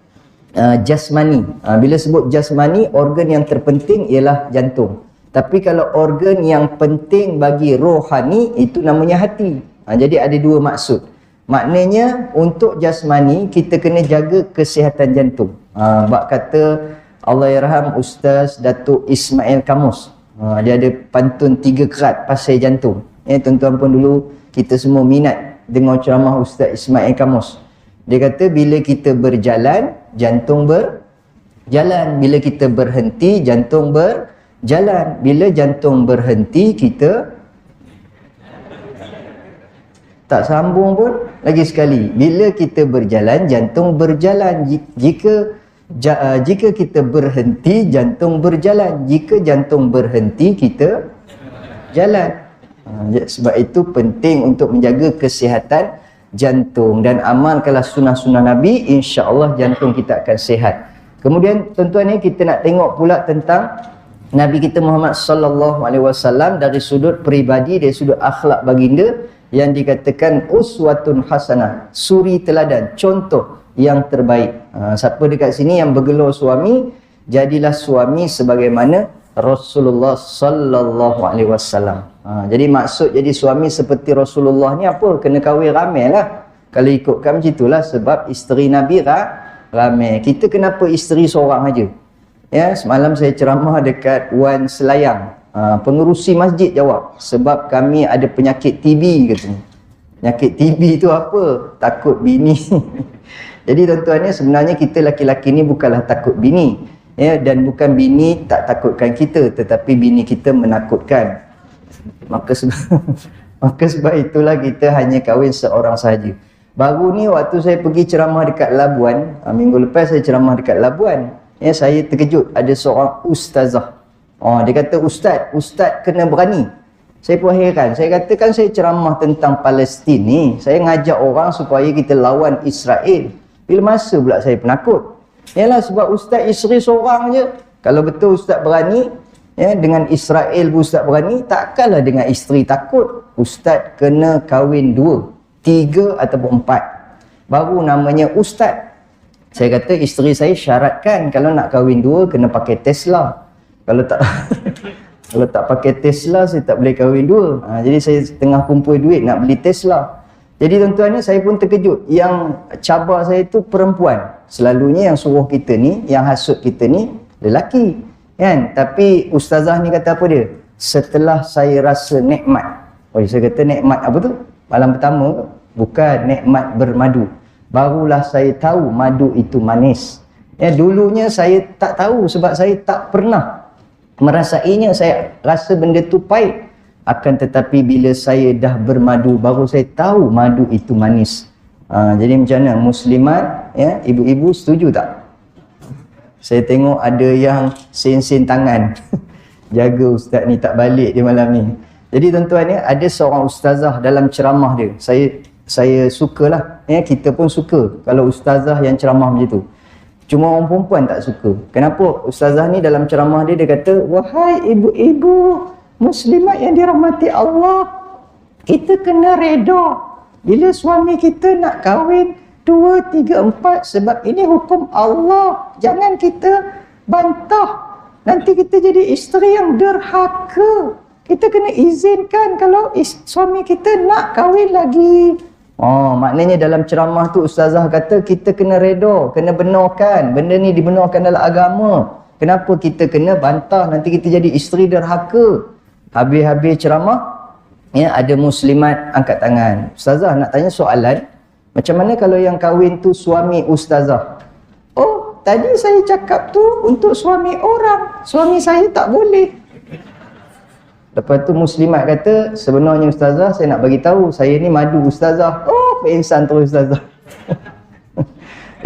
jasmani. Bila sebut jasmani, organ yang terpenting ialah jantung. Tapi kalau organ yang penting bagi rohani, itu namanya hati. Jadi ada 2 maksud. Maknanya untuk jasmani kita kena jaga kesihatan jantung. Bak kata Allahyarham Ustaz Datuk Ismail Kamus, dia ada pantun 3 kerat pasal jantung. Tuan-tuan pun dulu kita semua minat dengar ceramah Ustaz Ismail Kamus. Dia kata bila kita berjalan, jantung berjalan. Bila kita berhenti, jantung berjalan. Bila jantung berhenti, kita tak sambung pun. Lagi sekali, bila kita berjalan, jantung berjalan. Jika kita berhenti, jantung berjalan. Jika jantung berhenti, kita jalan. Sebab itu penting untuk menjaga kesihatan jantung dan amalkanlah sunnah-sunnah Nabi, insya-Allah jantung kita akan sihat. Kemudian tuan-tuan ni kita nak tengok pula tentang Nabi kita Muhammad sallallahu alaihi wasallam dari sudut peribadi, dari sudut akhlak baginda yang dikatakan uswatun hasanah, suri teladan, contoh yang terbaik. Siapa dekat sini yang bergelar suami, jadilah suami sebagaimana Rasulullah sallallahu alaihi wasallam. Jadi maksud jadi suami seperti Rasulullah ni apa? Kena kahwin ramai lah. Kalau ikutkan macam itulah, sebab isteri Nabi ramai. Kita kenapa isteri seorang aja? Ya, semalam saya ceramah dekat Wan Selayang. Pengerusi masjid jawab, sebab kami ada penyakit TB katanya. Penyakit TB tu apa? Takut bini. Jadi tuan-tuan ni, sebenarnya kita laki-laki ni bukanlah takut bini. Ya, dan bukan bini tak takutkan kita, tetapi bini kita menakutkan. Maka sebab itulah kita hanya kahwin seorang sahaja. Baru ni waktu saya pergi ceramah dekat Labuan, minggu lepas saya ceramah dekat Labuan, ya, saya terkejut ada seorang ustazah. Dia kata, ustaz kena berani. Saya pun heran. Saya katakan saya ceramah tentang Palestin ni, saya ngajak orang supaya kita lawan Israel. Bila masa pula saya penakut? Yalah, sebab ustaz isteri seorang je. Kalau betul ustaz berani, ya, dengan Israel pun ustaz berani, takkanlah dengan isteri takut. Ustaz kena kahwin 2, 3 ataupun 4, baru namanya ustaz. Saya kata isteri saya syaratkan kalau nak kahwin 2 kena pakai Tesla. Kalau tak pakai Tesla saya tak boleh kahwin 2. Jadi saya tengah kumpul duit nak beli Tesla. Jadi tuan-tuan ni, saya pun terkejut. Yang cabar saya tu perempuan. Selalunya yang suruh kita ni, yang hasut kita ni lelaki, kan? Tapi ustazah ni kata apa dia? Setelah saya rasa nikmat. Saya kata nikmat apa tu? Malam pertama ke? Bukan, nikmat bermadu. Barulah saya tahu madu itu manis. Ya, dulunya saya tak tahu sebab saya tak pernah merasainya. Saya rasa benda tu pahit. Akan tetapi bila saya dah bermadu, baru saya tahu madu itu manis. Jadi macam mana muslimat, ya, ibu-ibu setuju tak? Saya tengok ada yang sen-sen tangan. Jaga ustaz ni tak balik dia malam ni. Jadi tuan-tuan ni, ada seorang ustazah dalam ceramah dia. Saya sukalah, ya, kita pun suka kalau ustazah yang ceramah macam tu. Cuma orang perempuan tak suka. Kenapa? Ustazah ni dalam ceramah dia, dia kata, wahai ibu-ibu muslimat yang dirahmati Allah, kita kena reda bila suami kita nak kahwin 2, 3, 4, sebab ini hukum Allah. Jangan kita bantah, nanti kita jadi isteri yang derhaka. Kita kena izinkan kalau suami kita nak kahwin lagi. Maknanya dalam ceramah tu ustazah kata kita kena reda, kena benarkan. Benda ni dibenarkan dalam agama. Kenapa kita kena bantah, nanti kita jadi isteri derhaka? Habis-habis ceramah, ya, ada muslimat angkat tangan. Ustazah nak tanya soalan, macam mana kalau yang kahwin tu suami ustazah? Oh, tadi saya cakap tu untuk suami orang, suami saya tak boleh. Lepas tu muslimat kata, sebenarnya ustazah saya nak bagi tahu, saya ni madu ustazah. Oh, pengsan terus ustazah.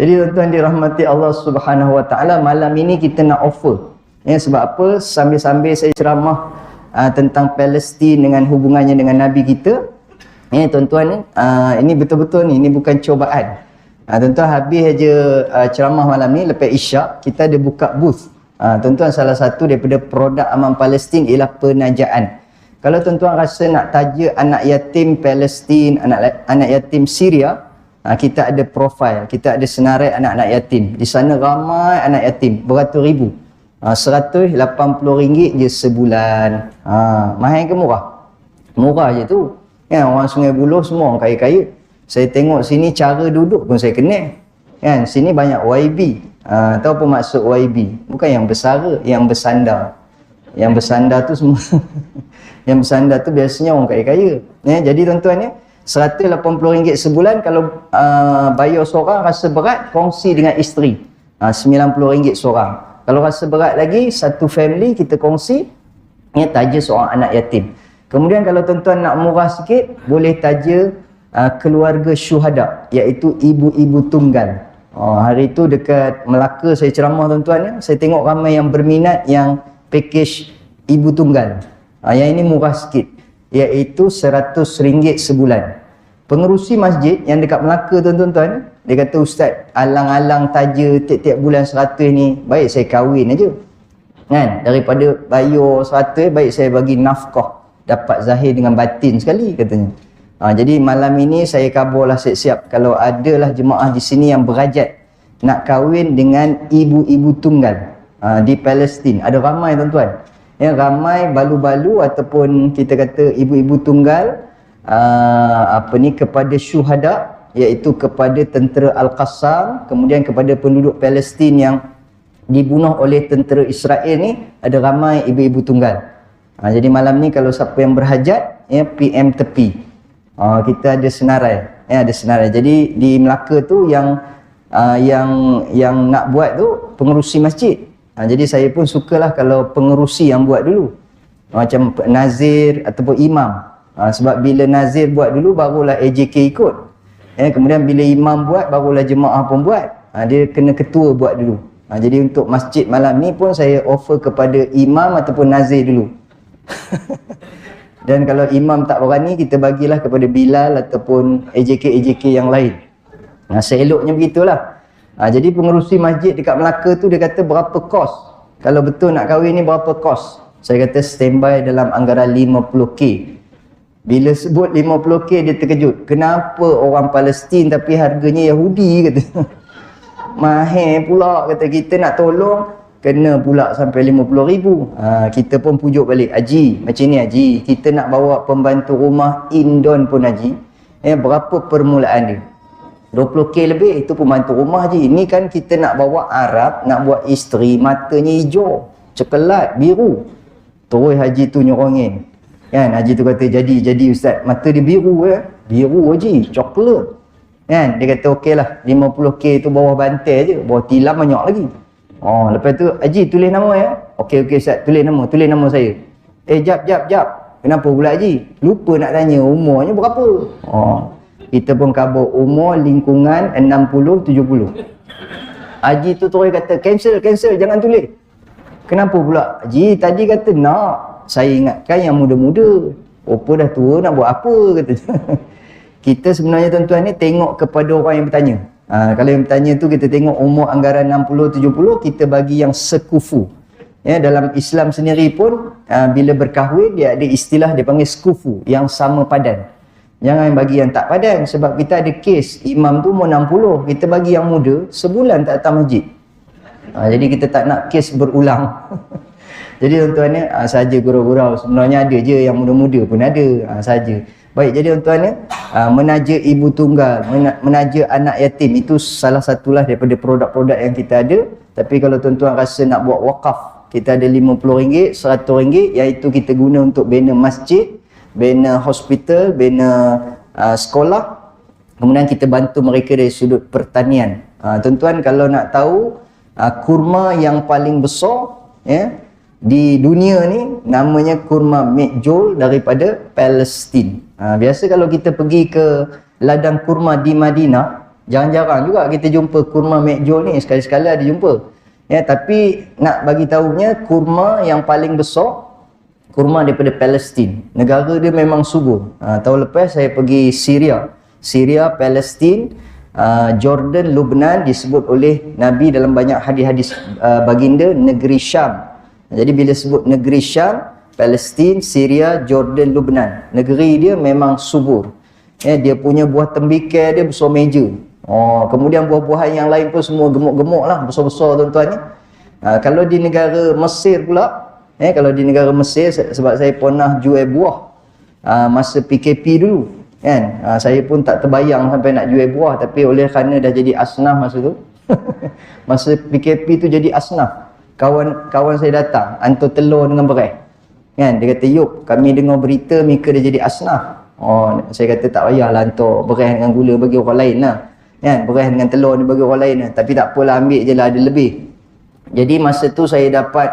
Jadi tuan-tuan dirahmati Allah Subhanahu Wa Taala, malam ini kita nak offer. Ya, sebab apa? Sambil-sambil saya ceramah tentang Palestin dengan hubungannya dengan Nabi kita. Ya tuan-tuan ni, ini betul-betul ni, ini bukan cubaan. Tuan-tuan habis aja ceramah malam ni, lepas isyak kita ada buka booth. Tuan-tuan, salah satu daripada produk Aman Palestin ialah penajaan. Kalau tuan-tuan rasa nak taja anak yatim Palestin, anak yatim Syria, kita ada profil, kita ada senarai anak-anak yatim. Di sana ramai anak yatim, beratus ribu. RM180 je sebulan. Mahal ke murah? Murah je tu. Kan, orang Sungai Buloh semua orang kaya-kaya. Saya tengok sini cara duduk pun saya kenal. Kan, sini banyak YB. Tahu apa maksud YB? Bukan yang bersara, yang bersandar. Yang bersandar tu semua yang bersandar tu biasanya orang kaya-kaya. Ya, jadi tuan-tuan ya, RM180 sebulan. Kalau bayar seorang rasa berat, kongsi dengan isteri. RM90 seorang. Kalau rasa berat lagi, satu family kita kongsi, ya, taja seorang anak yatim. Kemudian kalau tuan-tuan nak murah sikit, boleh taja keluarga syuhada, iaitu ibu-ibu tunggal. Hari tu dekat Melaka saya ceramah tuan-tuan ya, saya tengok ramai yang berminat yang package ibu tunggal. Yang ini murah sikit, iaitu RM100 sebulan. Pengerusi masjid yang dekat Melaka tuan-tuan, dia kata, Ustaz, alang-alang taja tiap-tiap bulan 100 ni, baik saya kahwin aja. Kan? Daripada bayar 100, baik saya bagi nafkah. Dapat zahir dengan batin sekali, katanya. Jadi malam ini saya kabarlah siap-siap. Kalau adalah jemaah di sini yang berhajat nak kahwin dengan ibu-ibu tunggal di Palestin. Ada ramai tuan-tuan. Ya, ramai balu-balu ataupun kita kata ibu-ibu tunggal kepada syuhada, iaitu kepada tentera Al-Qassam, kemudian kepada penduduk Palestin yang dibunuh oleh tentera Israel ni, ada ramai ibu-ibu tunggal. Jadi malam ni kalau siapa yang berhajat, ya, PM tepi. Kita ada senarai, ya, ada senarai. Jadi di Melaka tu yang nak buat tu pengerusi masjid. Jadi saya pun sukalah kalau pengerusi yang buat dulu. Macam nazir ataupun imam. Sebab bila nazir buat dulu, barulah AJK ikut. Kemudian bila imam buat, barulah jemaah pun buat. Dia kena ketua buat dulu. Jadi untuk masjid malam ni pun saya offer kepada imam ataupun nazir dulu. Dan kalau imam tak berani, kita bagilah kepada Bilal ataupun AJK yang lain. Seeloknya begitulah. Jadi pengerusi masjid dekat Melaka tu, dia kata berapa kos? Kalau betul nak kahwin ni berapa kos? Saya kata standby dalam anggaran 50k. Bila sebut 50k, dia terkejut. Kenapa orang Palestin tapi harganya Yahudi, kata. Mahal pula, kata. Kita nak tolong, kena pula sampai 50,000. Kita pun pujuk balik, Haji, macam ni Haji, kita nak bawa pembantu rumah Indon pun Haji. Berapa permulaan dia? 20k lebih, itu pembantu rumah Haji. Ini kan kita nak bawa Arab, nak buat isteri, matanya hijau, coklat, biru. Terus Haji tu nyorongin. Kan, Haji tu kata, jadi Ustaz, mata dia biru, biru Haji, coklat. Kan, dia kata okey lah, 50k tu bawah bantai je, bawah tilam banyak lagi. Lepas tu, Haji tulis nama ya. Okey Ustaz, tulis nama saya. Jap. Kenapa pula Haji? Lupa nak tanya umurnya berapa. Kita pun khabar umur lingkungan 60-70. Haji tu terus kata, cancel, jangan tulis. Kenapa pula? Haji tadi kata nak. Saya ingatkan yang muda-muda. Opa dah tua, nak buat apa, kata. Kita sebenarnya tuan-tuan ni tengok kepada orang yang bertanya. Kalau yang bertanya tu kita tengok umur anggaran 60-70, kita bagi yang sekufu. Ya, dalam Islam sendiri pun bila berkahwin dia ada istilah dia panggil sekufu, yang sama padan. Jangan bagi yang tak padan, sebab kita ada kes imam tu umur 60, kita bagi yang muda sebulan tak datang masjid. Jadi kita tak nak kes berulang. Jadi tuan-tuan ni saja gurau-gurau, sebenarnya ada je yang muda-muda pun ada, saja. Baik, jadi tuan-tuan ni menaja ibu tunggal, menaja anak yatim, itu salah satulah daripada produk-produk yang kita ada. Tapi kalau tuan-tuan rasa nak buat wakaf, kita ada RM50, RM100, iaitu kita guna untuk bina masjid, bina hospital, bina sekolah. Kemudian kita bantu mereka dari sudut pertanian. Tuan-tuan kalau nak tahu kurma yang paling besar di dunia ni namanya kurma Mekjol daripada Palestin. Biasa kalau kita pergi ke ladang kurma di Madinah, jarang-jarang juga kita jumpa kurma Mekjol ni, sekali-sekala ada jumpa. Tapi nak bagi tahunya kurma yang paling besar, kurma daripada Palestin. Negara dia memang subur. Tahun lepas saya pergi Syria, Palestin, Jordan, Lebanon, disebut oleh Nabi dalam banyak hadis-hadis baginda negeri Syam. Jadi bila sebut negeri Syam, Palestin, Syria, Jordan, Lebanon, negeri dia memang subur. Dia punya buah tembikar dia besar meja. Kemudian buah-buahan yang lain pun semua gemuk-gemuk lah, besar-besar tuan-tuan ni. Kalau di negara Mesir pula, kalau di negara Mesir, sebab saya pernah jual buah masa PKP dulu, kan. Saya pun tak terbayang sampai nak jual buah, tapi oleh kerana dah jadi asnaf masa tu, masa PKP tu jadi asnaf, kawan saya datang hantar telur dengan beras, kan. Dia kata, "Yop, kami dengar berita Mika dah jadi asnaf." Saya kata tak payahlah hantar beras dengan gula bagi orang lain lah, kan. Beras dengan telur ni bagi orang lain lah. Tapi tak apalah, ambil je lah, ada lebih. Jadi masa tu saya dapat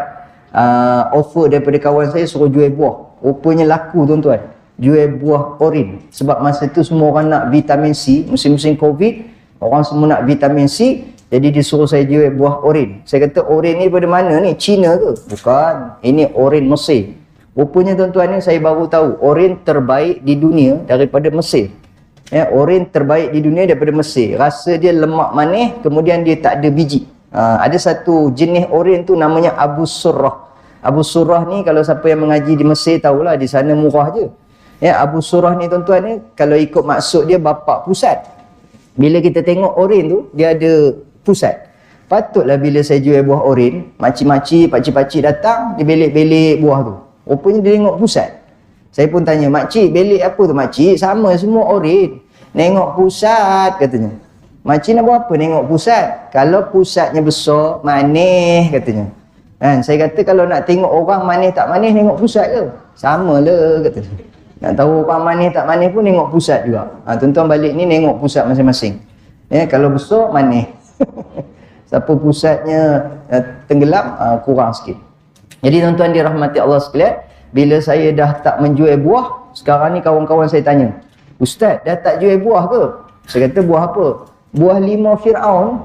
offer daripada kawan saya suruh jual buah. Rupanya laku tuan-tuan, jual buah oren. Sebab masa tu semua orang nak vitamin C, musim-musim Covid, orang semua nak vitamin C. Jadi disuruh saya jual buah oren. Saya kata, oren ni daripada mana ni? Cina ke? Bukan, ini oren Mesir. Rupanya tuan-tuan ni saya baru tahu, oren terbaik di dunia daripada Mesir. Ya, oren terbaik di dunia daripada Mesir. Rasa dia lemak manis, kemudian dia tak ada biji. Ada satu jenis oren tu namanya Abu Surrah. Abu Surrah ni kalau siapa yang mengaji di Mesir tahulah, di sana murah je. Ya, Abu Surrah ni tuan-tuan ni, kalau ikut maksud dia bapak pusat. Bila kita tengok oren tu, dia ada pusat. Patutlah bila saya jual buah oren, makcik-makcik, pakcik-pakcik datang, dia belik-belik buah tu. Rupanya dia tengok pusat. Saya pun tanya, makcik, belik apa tu makcik? Sama semua oren. Nengok pusat katanya. Makcik nak buat apa nengok pusat? Kalau pusatnya besar, manis katanya. Kan? Saya kata kalau nak tengok orang manis tak manis, tengok pusat ke? Sama lah katanya. Nak tahu orang manis tak manis pun tengok pusat juga. Tuan-tuan balik ni tengok pusat masing-masing. Ya, kalau besar, manis. Siapa pusatnya tenggelam, kurang sikit. Jadi tuan-tuan dirahmati Allah sekalian, bila saya dah tak menjual buah, sekarang ni kawan-kawan saya tanya, Ustaz, dah tak jual buah ke? Saya kata, buah apa? Buah limau Fir'aun.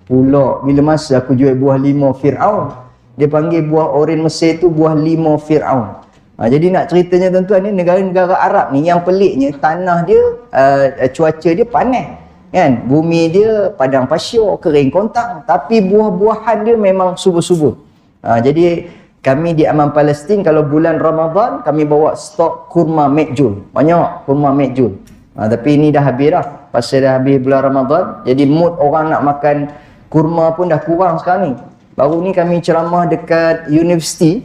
Pula, bila masa aku jual buah limau Fir'aun, dia panggil buah oren Mesir tu buah limau Fir'aun. Jadi nak ceritanya tuan-tuan ni, negara-negara Arab ni yang peliknya, tanah dia, cuaca dia panas. Kan? Bumi dia padang pasir, kering kontang. Tapi buah-buahan dia memang subur-subur. Jadi, kami di Aman Palestin, kalau bulan Ramadan, kami bawa stok kurma Mekjul. Banyak kurma Mekjul. Tapi ini dah habis dah. Pasal dah habis bulan Ramadan. Jadi mood orang nak makan kurma pun dah kurang sekarang ni. Baru ni kami ceramah dekat universiti.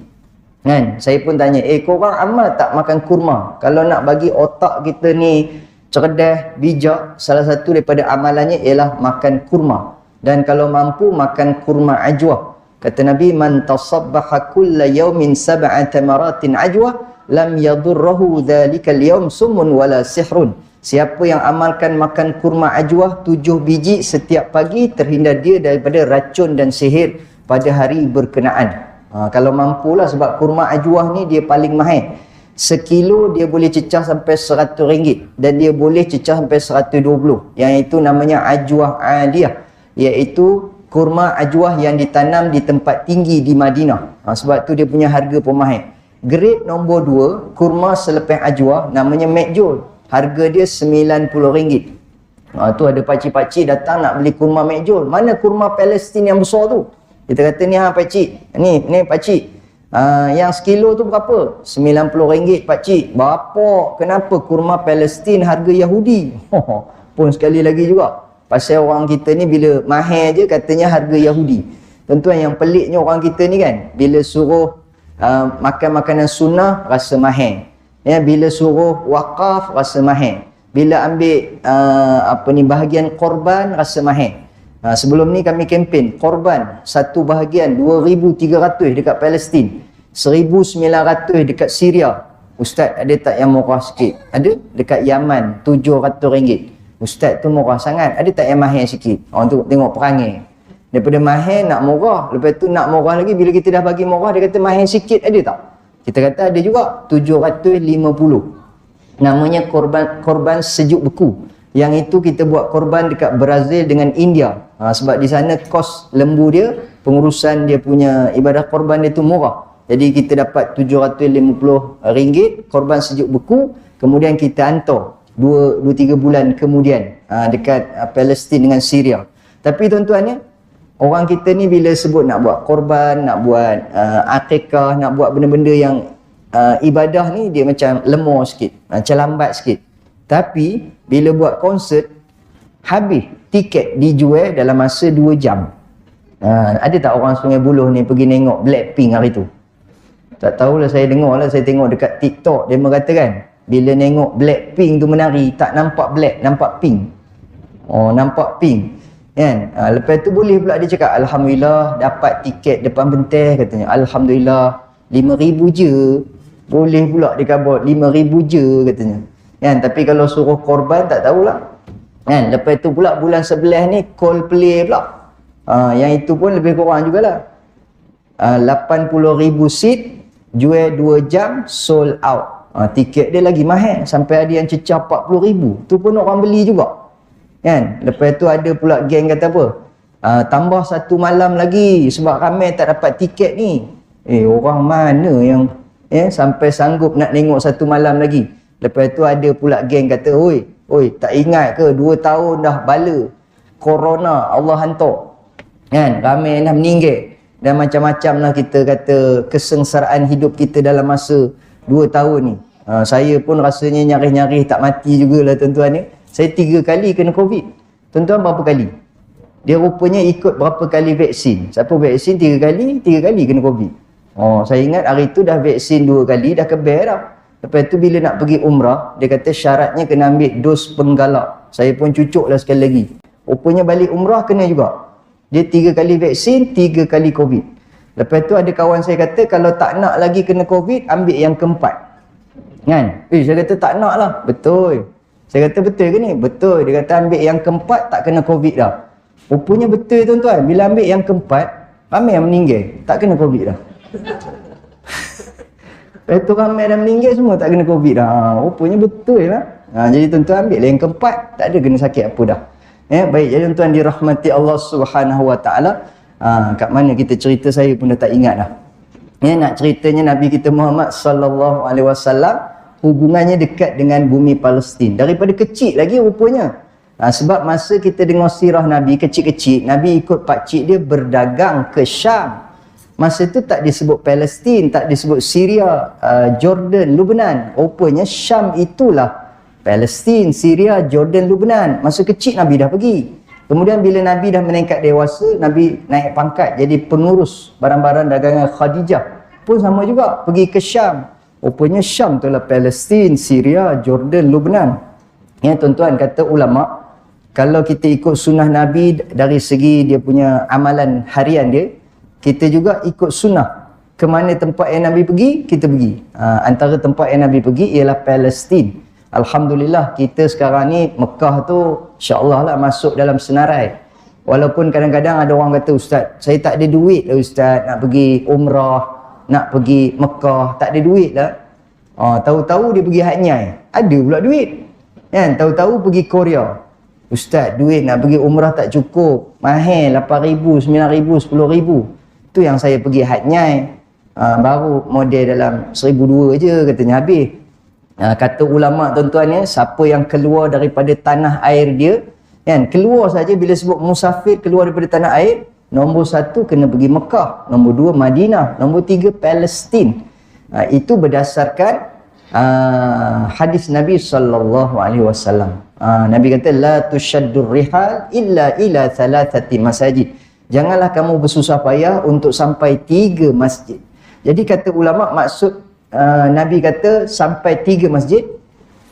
Kan? Saya pun tanya, korang amal tak makan kurma? Kalau nak bagi otak kita ni cerdas, bijak, salah satu daripada amalannya ialah makan kurma. Dan kalau mampu, makan kurma ajwah. Kata Nabi, man tasabbaha kulla yawmin sab'a tamaratin ajwa lam yadurruhu dhalikal yawm summun wala sihrun. Siapa yang amalkan makan kurma ajwah 7 biji setiap pagi, terhindar dia daripada racun dan sihir pada hari berkenaan. Kalau mampulah, sebab kurma ajwah ni dia paling mahal. Sekilo dia boleh cecah sampai RM100 dan dia boleh cecah sampai RM120. Yang itu namanya ajwah aliyah, iaitu kurma ajwah yang ditanam di tempat tinggi di Madinah. Sebab tu dia punya harga pun mahal. Grade nombor 2, kurma selepas ajwah, namanya Mekjul. Harga dia RM90. Tu ada pakcik-pakcik datang nak beli kurma Mekjul. Mana kurma Palestin yang besar tu? Kita kata, ni pakcik. Ni pakcik. Yang sekilo tu berapa? RM90 pakcik. Berapa? Kenapa kurma Palestin harga Yahudi? Pun sekali lagi juga. Pasal orang kita ni bila mahal je katanya harga Yahudi. Tuan-tuan, yang peliknya orang kita ni kan, bila suruh makan makanan sunnah rasa mahal. Ya, bila suruh wakaf rasa mahal. Bila ambil bahagian korban rasa mahal. Sebelum ni kami kempen korban satu bahagian 2,300 dekat Palestin, 1,900 dekat Syria. Ustaz, ada tak yang murah sikit? Ada dekat Yaman RM700. Ustaz tu murah sangat. Ada tak yang mahal sikit? Orang tu tengok perangai. Daripada mahal nak murah. Lepas tu nak murah lagi. Bila kita dah bagi murah, dia kata mahal sikit. Ada tak? Kita kata ada juga. 750. Namanya korban sejuk beku. Yang itu kita buat korban dekat Brazil dengan India. Sebab di sana kos lembu dia, pengurusan dia punya ibadah korban dia tu murah. Jadi kita dapat RM750 korban sejuk beku. Kemudian kita hantar 2-3 bulan kemudian dekat Palestin dengan Syria. Tapi tuan-tuan, orang kita ni bila sebut nak buat korban, nak buat akikah, nak buat benda-benda yang ibadah ni, dia macam lemah sikit, macam lambat sikit. Tapi bila buat konsert, habis tiket dijual dalam masa 2 jam. Ada tak orang Sungai Buloh ni pergi tengok Blackpink hari tu? Tak tahulah, saya dengar lah, saya tengok dekat TikTok dia mengatakan, bila tengok Blackpink tu menari, tak nampak black, nampak pink. Nampak pink. Kan? Lepas tu boleh pula dia cakap, Alhamdulillah dapat tiket depan pentas katanya. Alhamdulillah, 5,000 je. Boleh pula dia khabar, 5,000 je katanya. Kan? Tapi kalau suruh korban, tak tahulah. Kan? Lepas tu pula bulan 11 ni Coldplay pula. Yang itu pun lebih kurang jugalah. 80,000 seat, jual 2 jam, sold out. Tiket dia lagi mahal, sampai ada yang cecah 40,000. Tu pun orang beli juga. Kan? Lepas tu ada pula geng kata apa? Tambah 1 malam lagi sebab ramai tak dapat tiket ni. Orang mana yang sampai sanggup nak tengok 1 malam lagi? Lepas tu ada pula geng kata, oi, Oi, tak ingat ke 2 tahun dah bala corona Allah hantar. Kan? Ramai yang dah meninggal. Dan macam-macam lah kita kata kesengsaraan hidup kita dalam masa 2 tahun ni. Saya pun rasanya nyaris-nyaris tak mati jugalah tuan-tuan ni. Saya 3 kali kena COVID. Tuan-tuan berapa kali? Dia rupanya ikut berapa kali vaksin. Siapa vaksin 3 kali, 3 kali kena COVID. Saya ingat hari tu dah vaksin 2 kali, dah kebel dah. Lepas tu bila nak pergi umrah, dia kata syaratnya kena ambil dos penggalak. Saya pun cucuk lah sekali lagi. Rupanya balik umrah kena juga. Dia 3 kali vaksin, 3 kali COVID. Lepas tu ada kawan saya kata, kalau tak nak lagi kena COVID, ambil yang keempat. Kan? Saya kata tak nak lah. Betul. Saya kata betul ke ni? Betul. Dia kata ambil yang keempat, tak kena COVID dah. Rupanya betul tuan-tuan. Bila ambil yang keempat, ramai yang meninggal. Tak kena COVID dah. Lepas tu ramai dah meninggal semua tak kena COVID dah. Rupanya betul lah. Jadi tuan-tuan ambil yang keempat, tak ada kena sakit apa dah. Baik, jadi tuan-tuan dirahmati Allah Subhanahu Wa Taala. Kat mana kita cerita saya pun dah tak ingat dah. Nak ceritanya Nabi kita Muhammad sallallahu alaihi wasallam hubungannya dekat dengan bumi Palestin. Daripada kecil lagi rupanya. Sebab masa kita dengar sirah Nabi kecil-kecil, Nabi ikut pakcik dia berdagang ke Syam. Masa tu tak disebut Palestin, tak disebut Syria, Jordan, Lebanon. Rupanya Syam itulah Palestin, Syria, Jordan, Lebanon. Masa kecil Nabi dah pergi. Kemudian bila Nabi dah meningkat dewasa, Nabi naik pangkat jadi pengurus barang-barang dagangan Khadijah. Pun sama juga, pergi ke Syam. Rupanya Syam itulah Palestin, Syria, Jordan, Lebanon. Tuan-tuan, kata ulama', kalau kita ikut sunnah Nabi dari segi dia punya amalan harian dia, kita juga ikut sunnah. Ke mana tempat yang Nabi pergi, kita pergi. Antara tempat yang Nabi pergi ialah Palestin. Alhamdulillah kita sekarang ni Mekah tu insya-Allah lah masuk dalam senarai. Walaupun kadang-kadang ada orang kata, Ustaz, saya tak ada duit lah Ustaz nak pergi umrah, nak pergi Mekah, tak ada duit lah. Tahu-tahu dia pergi Hanyai, ada pula duit. Kan? Tahu-tahu pergi Korea. Ustaz, duit nak pergi umrah tak cukup, mahal 8,000, 9,000, 10,000. Tu yang saya pergi Hanyai, baru model dalam 1,200 je katanya habis. Kata ulama' tuan-tuan ya, siapa yang keluar daripada tanah air dia, kan, keluar saja bila sebut musafir keluar daripada tanah air, nombor 1 kena pergi Mekah, nombor 2 Madinah, nombor 3 Palestin. Itu berdasarkan hadis Nabi sallallahu alaihi wasallam. Nabi kata la tushaddur rihal illa ila thalathati masajid. Janganlah kamu bersusah payah untuk sampai 3 masjid. Jadi kata ulama' maksud Nabi kata sampai 3 masjid.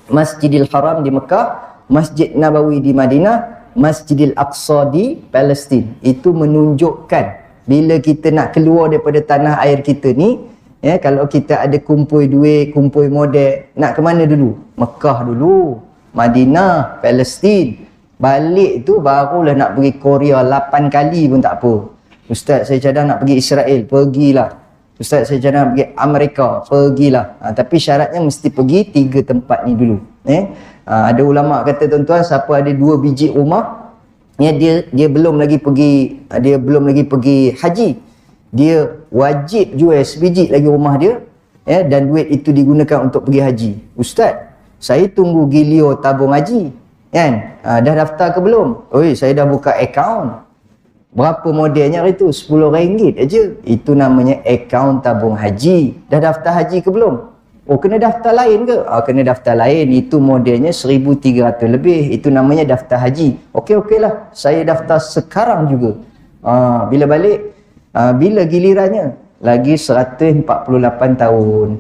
Masjidil Haram di Mekah, Masjid Nabawi di Madinah, Masjidil Aqsa di Palestin. Itu menunjukkan bila kita nak keluar daripada tanah air kita ni, ya, kalau kita ada kumpul duit, kumpul modal, nak ke mana dulu? Mekah dulu, Madinah, Palestin. Balik tu barulah nak pergi Korea 8 kali pun tak apa. Ustaz, saya cadang nak pergi Israel, pergilah. Ustaz, saya cadang nak pergi Amerika, pergilah. Tapi syaratnya mesti pergi 3 tempat ni dulu. Ada ulama' kata tuan-tuan, siapa ada 2 biji rumah, ya, dia belum lagi pergi haji, dia wajib jual sebiji lagi rumah dia, ya, dan duit itu digunakan untuk pergi haji. Ustaz, saya tunggu gilio tabung haji, kan? Dah daftar ke belum? Oi, saya dah buka akaun. Berapa modelnya hari tu? RM10 aja. Itu namanya akaun tabung haji. Dah daftar haji ke belum? Oh, kena daftar lain ke? Kena daftar lain. Itu modelnya 1,300 lebih. Itu namanya daftar haji. Okey lah. Saya daftar sekarang juga. Bila balik, bila gilirannya? Lagi 148 tahun.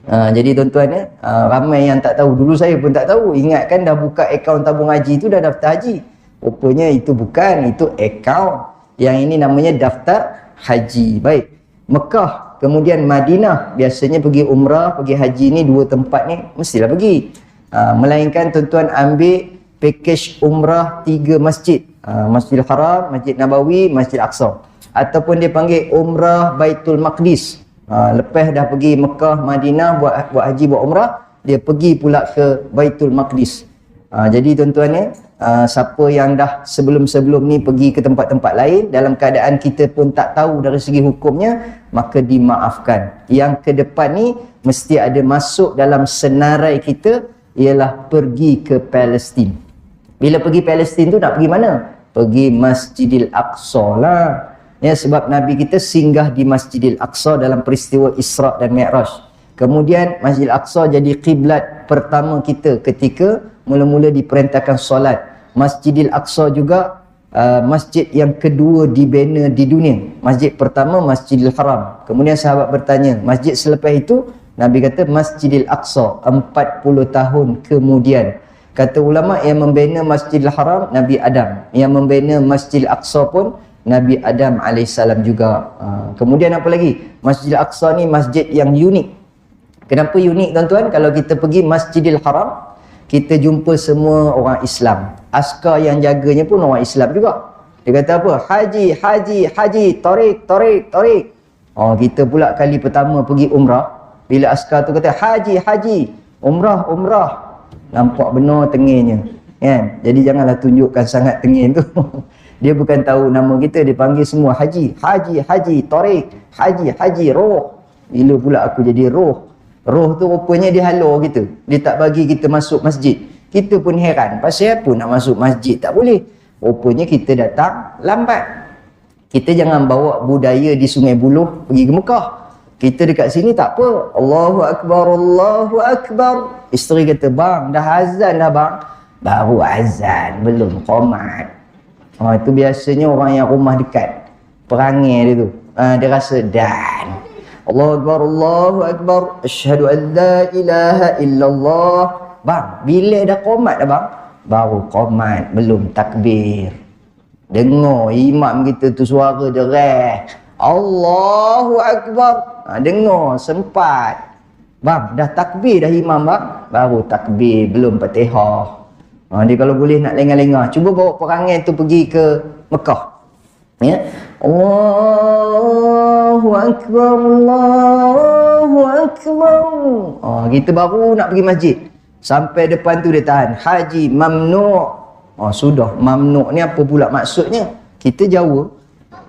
Jadi tuan-tuan ya, ramai yang tak tahu. Dulu saya pun tak tahu. Ingatkan dah buka akaun tabung haji tu dah daftar haji. Rupanya itu bukan, itu akaun. Yang ini namanya daftar haji. Baik, Mekah, kemudian Madinah. Biasanya pergi umrah, pergi haji ni 2 tempat ni mestilah pergi. Melainkan tuan-tuan ambil package umrah 3 masjid. Masjidil Haram, Masjid Nabawi, Masjid Aqsa. Ataupun dia panggil umrah Baitul Maqdis. Lepas dah pergi Mekah, Madinah buat haji, buat umrah, dia pergi pula ke Baitul Maqdis. Jadi tuan-tuan ya, siapa yang dah sebelum-sebelum ni pergi ke tempat-tempat lain dalam keadaan kita pun tak tahu dari segi hukumnya, maka dimaafkan. Yang ke depan ni mesti ada masuk dalam senarai kita ialah pergi ke Palestin. Bila pergi Palestin tu nak pergi mana? Pergi Masjidil Aqsa lah. Ya, sebab Nabi kita singgah di Masjidil Aqsa dalam peristiwa Isra' dan Mi'raj. Kemudian Masjidil Aqsa jadi kiblat pertama kita ketika mula-mula diperintahkan solat. Masjidil Aqsa juga masjid yang kedua dibina di dunia. Masjid pertama Masjidil Haram. Kemudian sahabat bertanya, masjid selepas itu? Nabi kata Masjidil Aqsa 40 tahun kemudian. Kata ulama yang membina Masjidil Haram Nabi Adam, yang membina Masjidil Aqsa pun Nabi Adam AS juga. Kemudian apa lagi? Masjidil Aqsa ni masjid yang unik. Kenapa unik tuan-tuan? Kalau kita pergi Masjidil Haram, kita jumpa semua orang Islam. Askar yang jaganya pun orang Islam juga. Dia kata apa? Haji, haji, haji, tarik, tarik, tarik. Oh, kita pula kali pertama pergi umrah. Bila askar tu kata haji, haji, umrah, umrah. Nampak benar tengihnya. Kan? Jadi janganlah tunjukkan sangat tengih tu. Dia bukan tahu nama kita, dia panggil semua haji, haji, haji, tarik, haji, haji, roh. Bila pula aku jadi roh? Roh tu rupanya dia halau kita. Dia tak bagi kita masuk masjid. Kita pun heran. Pasal apa nak masuk masjid? Tak boleh. Rupanya kita datang lambat. Kita jangan bawa budaya di Sungai Buloh pergi ke Mekah. Kita dekat sini tak apa. Allahu Akbar, Allahu Akbar. Isteri kata, bang, dah azan dah bang. Baru azan, belum qomat. Itu biasanya orang yang rumah dekat. Perangai dia tu. Dia rasa dan. Allahu Akbar, Allahu Akbar, asyhadu an la ilaha illallah. Bang, bila dah qomat dah bang? Baru qomat, belum takbir. Dengar imam kita tu suara dereh. Allahu Akbar. Dengar, sempat. Bang, dah takbir dah imam bang? Baru takbir, belum Fatihah. Dia kalau boleh nak lengah-lengah, cuba bawa perangai tu pergi ke Mekah. Ya. Allahu Akbar, Allahu Akbar. Kita baru nak pergi masjid. Sampai depan tu dia tahan. Haji mamnu'. Sudah. Mamnu' ni apa pula maksudnya? Kita Jawa.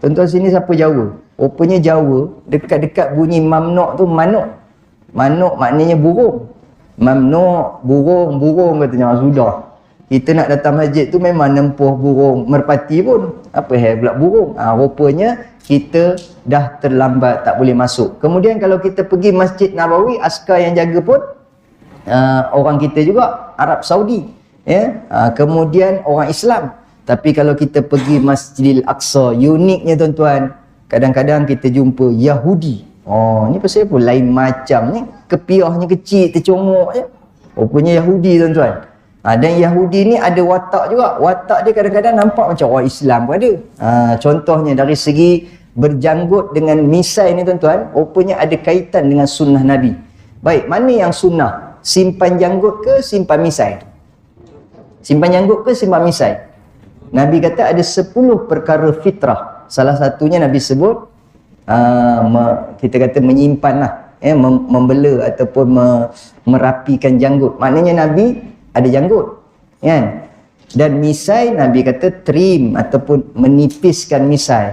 Tuan-tuan sini siapa Jawa? Rupanya Jawa, dekat-dekat bunyi mamnu' tu manuk. Manuk maknanya burung. Mamnu', burung, burung katanya. Sudah. Kita nak datang masjid tu memang nempuh burung merpati pun. Apa pula burung? Rupanya kita dah terlambat, tak boleh masuk. Kemudian kalau kita pergi Masjid Nabawi, askar yang jaga pun orang kita juga, Arab Saudi. Ya? Kemudian orang Islam. Tapi kalau kita pergi Masjidil Aqsa, uniknya tuan-tuan, kadang-kadang kita jumpa Yahudi. Ni pasal apa? Lain macam ni. Kepiahnya kecil, tercongok je. Rupanya Yahudi tuan-tuan. Dan Yahudi ni ada watak juga. Watak dia kadang-kadang nampak macam orang Islam pun ada. Contohnya dari segi berjanggut dengan misai ni tuan-tuan, rupanya ada kaitan dengan sunnah Nabi. Baik, mana yang sunnah? Simpan janggut ke simpan misai? Simpan janggut ke simpan misai? Nabi kata ada 10 perkara fitrah. Salah satunya Nabi sebut, kita kata menyimpan lah. Membela ataupun merapikan janggut. Maknanya Nabi ada janggut, kan? Dan misai Nabi kata trim ataupun menipiskan misai.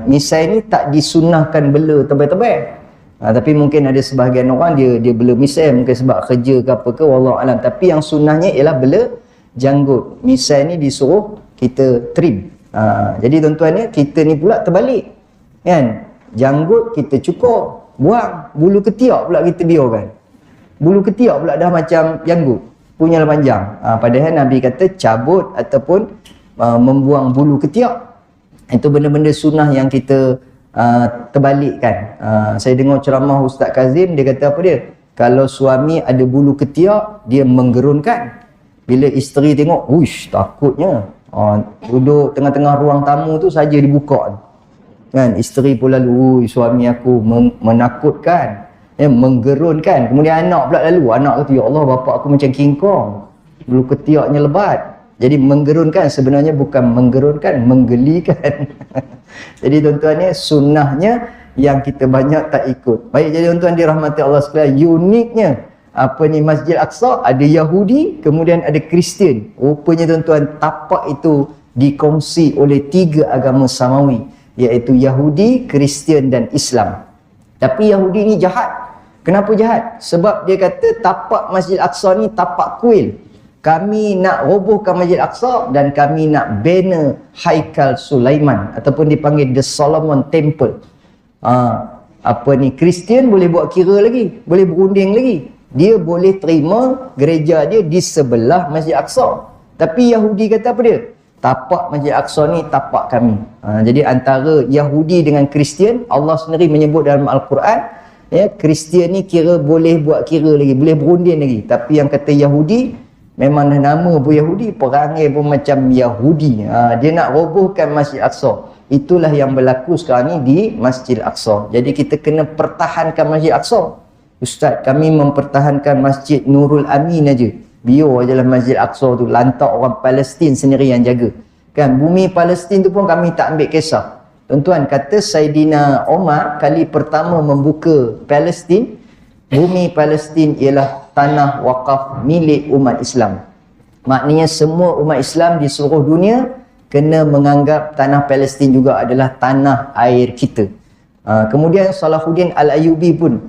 Misai ni tak disunnahkan bela tebal-tebal. Tapi mungkin ada sebahagian orang dia bela misai mungkin sebab kerja ke apa ke, wallahu alam. Tapi yang sunnahnya ialah bela janggut. Misai ni disuruh kita trim. Jadi tuan-tuan ni, kita ni pula terbalik, kan? Janggut kita cukur, buang. Bulu ketiak pula kita biarkan. Bulu ketiak pula dah macam janggut, punya panjang. Padahal Nabi kata cabut ataupun membuang bulu ketiak. Itu benda-benda sunnah yang kita terbalikkan. Saya dengar ceramah Ustaz Kazim, dia kata apa dia? Kalau suami ada bulu ketiak, dia menggerunkan. Bila isteri tengok, uish, takutnya. Duduk tengah-tengah ruang tamu tu saja dibuka. Kan? Isteri pun lalu, suami aku menakutkan. Menggerunkan. Kemudian anak pula lalu. Anak kata, ya Allah, bapak aku macam King Kong. Bulu ketiaknya lebat. Jadi menggerunkan sebenarnya bukan menggerunkan, menggelikan. Jadi tuan-tuan ni sunnahnya yang kita banyak tak ikut. Baik, jadi tuan-tuan dirahmati Allah sekalian, uniknya apa ni Masjid Aqsa, ada Yahudi, kemudian ada Kristian. Rupanya tuan-tuan, tapak itu dikongsi oleh 3 agama samawi, iaitu Yahudi, Kristian dan Islam. Tapi Yahudi ni jahat. Kenapa jahat? Sebab dia kata tapak Masjid Aqsa ni tapak kuil. Kami nak robohkan Masjid Aqsa dan kami nak bina Haikal Sulaiman ataupun dipanggil The Solomon Temple. Apa ni, Kristian boleh buat kira lagi, boleh berunding lagi. Dia boleh terima gereja dia di sebelah Masjid Aqsa. Tapi Yahudi kata apa dia? Tapak Masjid Aqsa ni tapak kami. Jadi antara Yahudi dengan Kristian, Allah sendiri menyebut dalam Al-Quran, ya, Kristian ni kira boleh buat kira lagi, boleh berunding lagi. Tapi yang kata Yahudi, memang dah nama pun Yahudi, perangai pun macam Yahudi. Dia nak robohkan Masjid Aqsa. Itulah yang berlaku sekarang ni di Masjid Aqsa. Jadi kita kena pertahankan Masjid Aqsa. Ustaz, kami mempertahankan Masjid Nurul Amin aja. Biar ajalah Masjid Aqsa tu, lantak orang Palestin sendiri yang jaga. Kan, bumi Palestin tu pun kami tak ambil kisah. Tuan-tuan, kata Saidina Omar kali pertama membuka Palestin, bumi Palestin ialah tanah wakaf milik umat Islam. Maknanya semua umat Islam di seluruh dunia kena menganggap tanah Palestin juga adalah tanah air kita. Kemudian Salahuddin Al-Ayyubi pun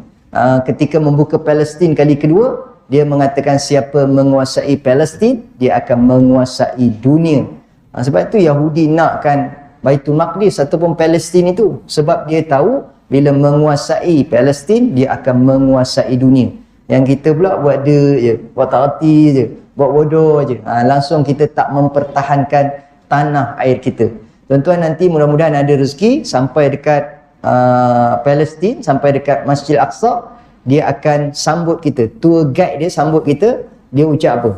ketika membuka Palestin kali kedua, dia mengatakan siapa menguasai Palestin, dia akan menguasai dunia. Sebab itu Yahudi nakkan Baitul Maqdis ataupun Palestin itu, sebab dia tahu bila menguasai Palestin, dia akan menguasai dunia. Yang kita pula buat dia je, buat tak reti je, buat bodoh je. Langsung kita tak mempertahankan tanah air kita. Tuan-tuan, nanti mudah-mudahan ada rezeki sampai dekat Palestin, sampai dekat Masjid Aqsa, dia akan sambut kita. Tour guide dia sambut kita, dia ucap apa?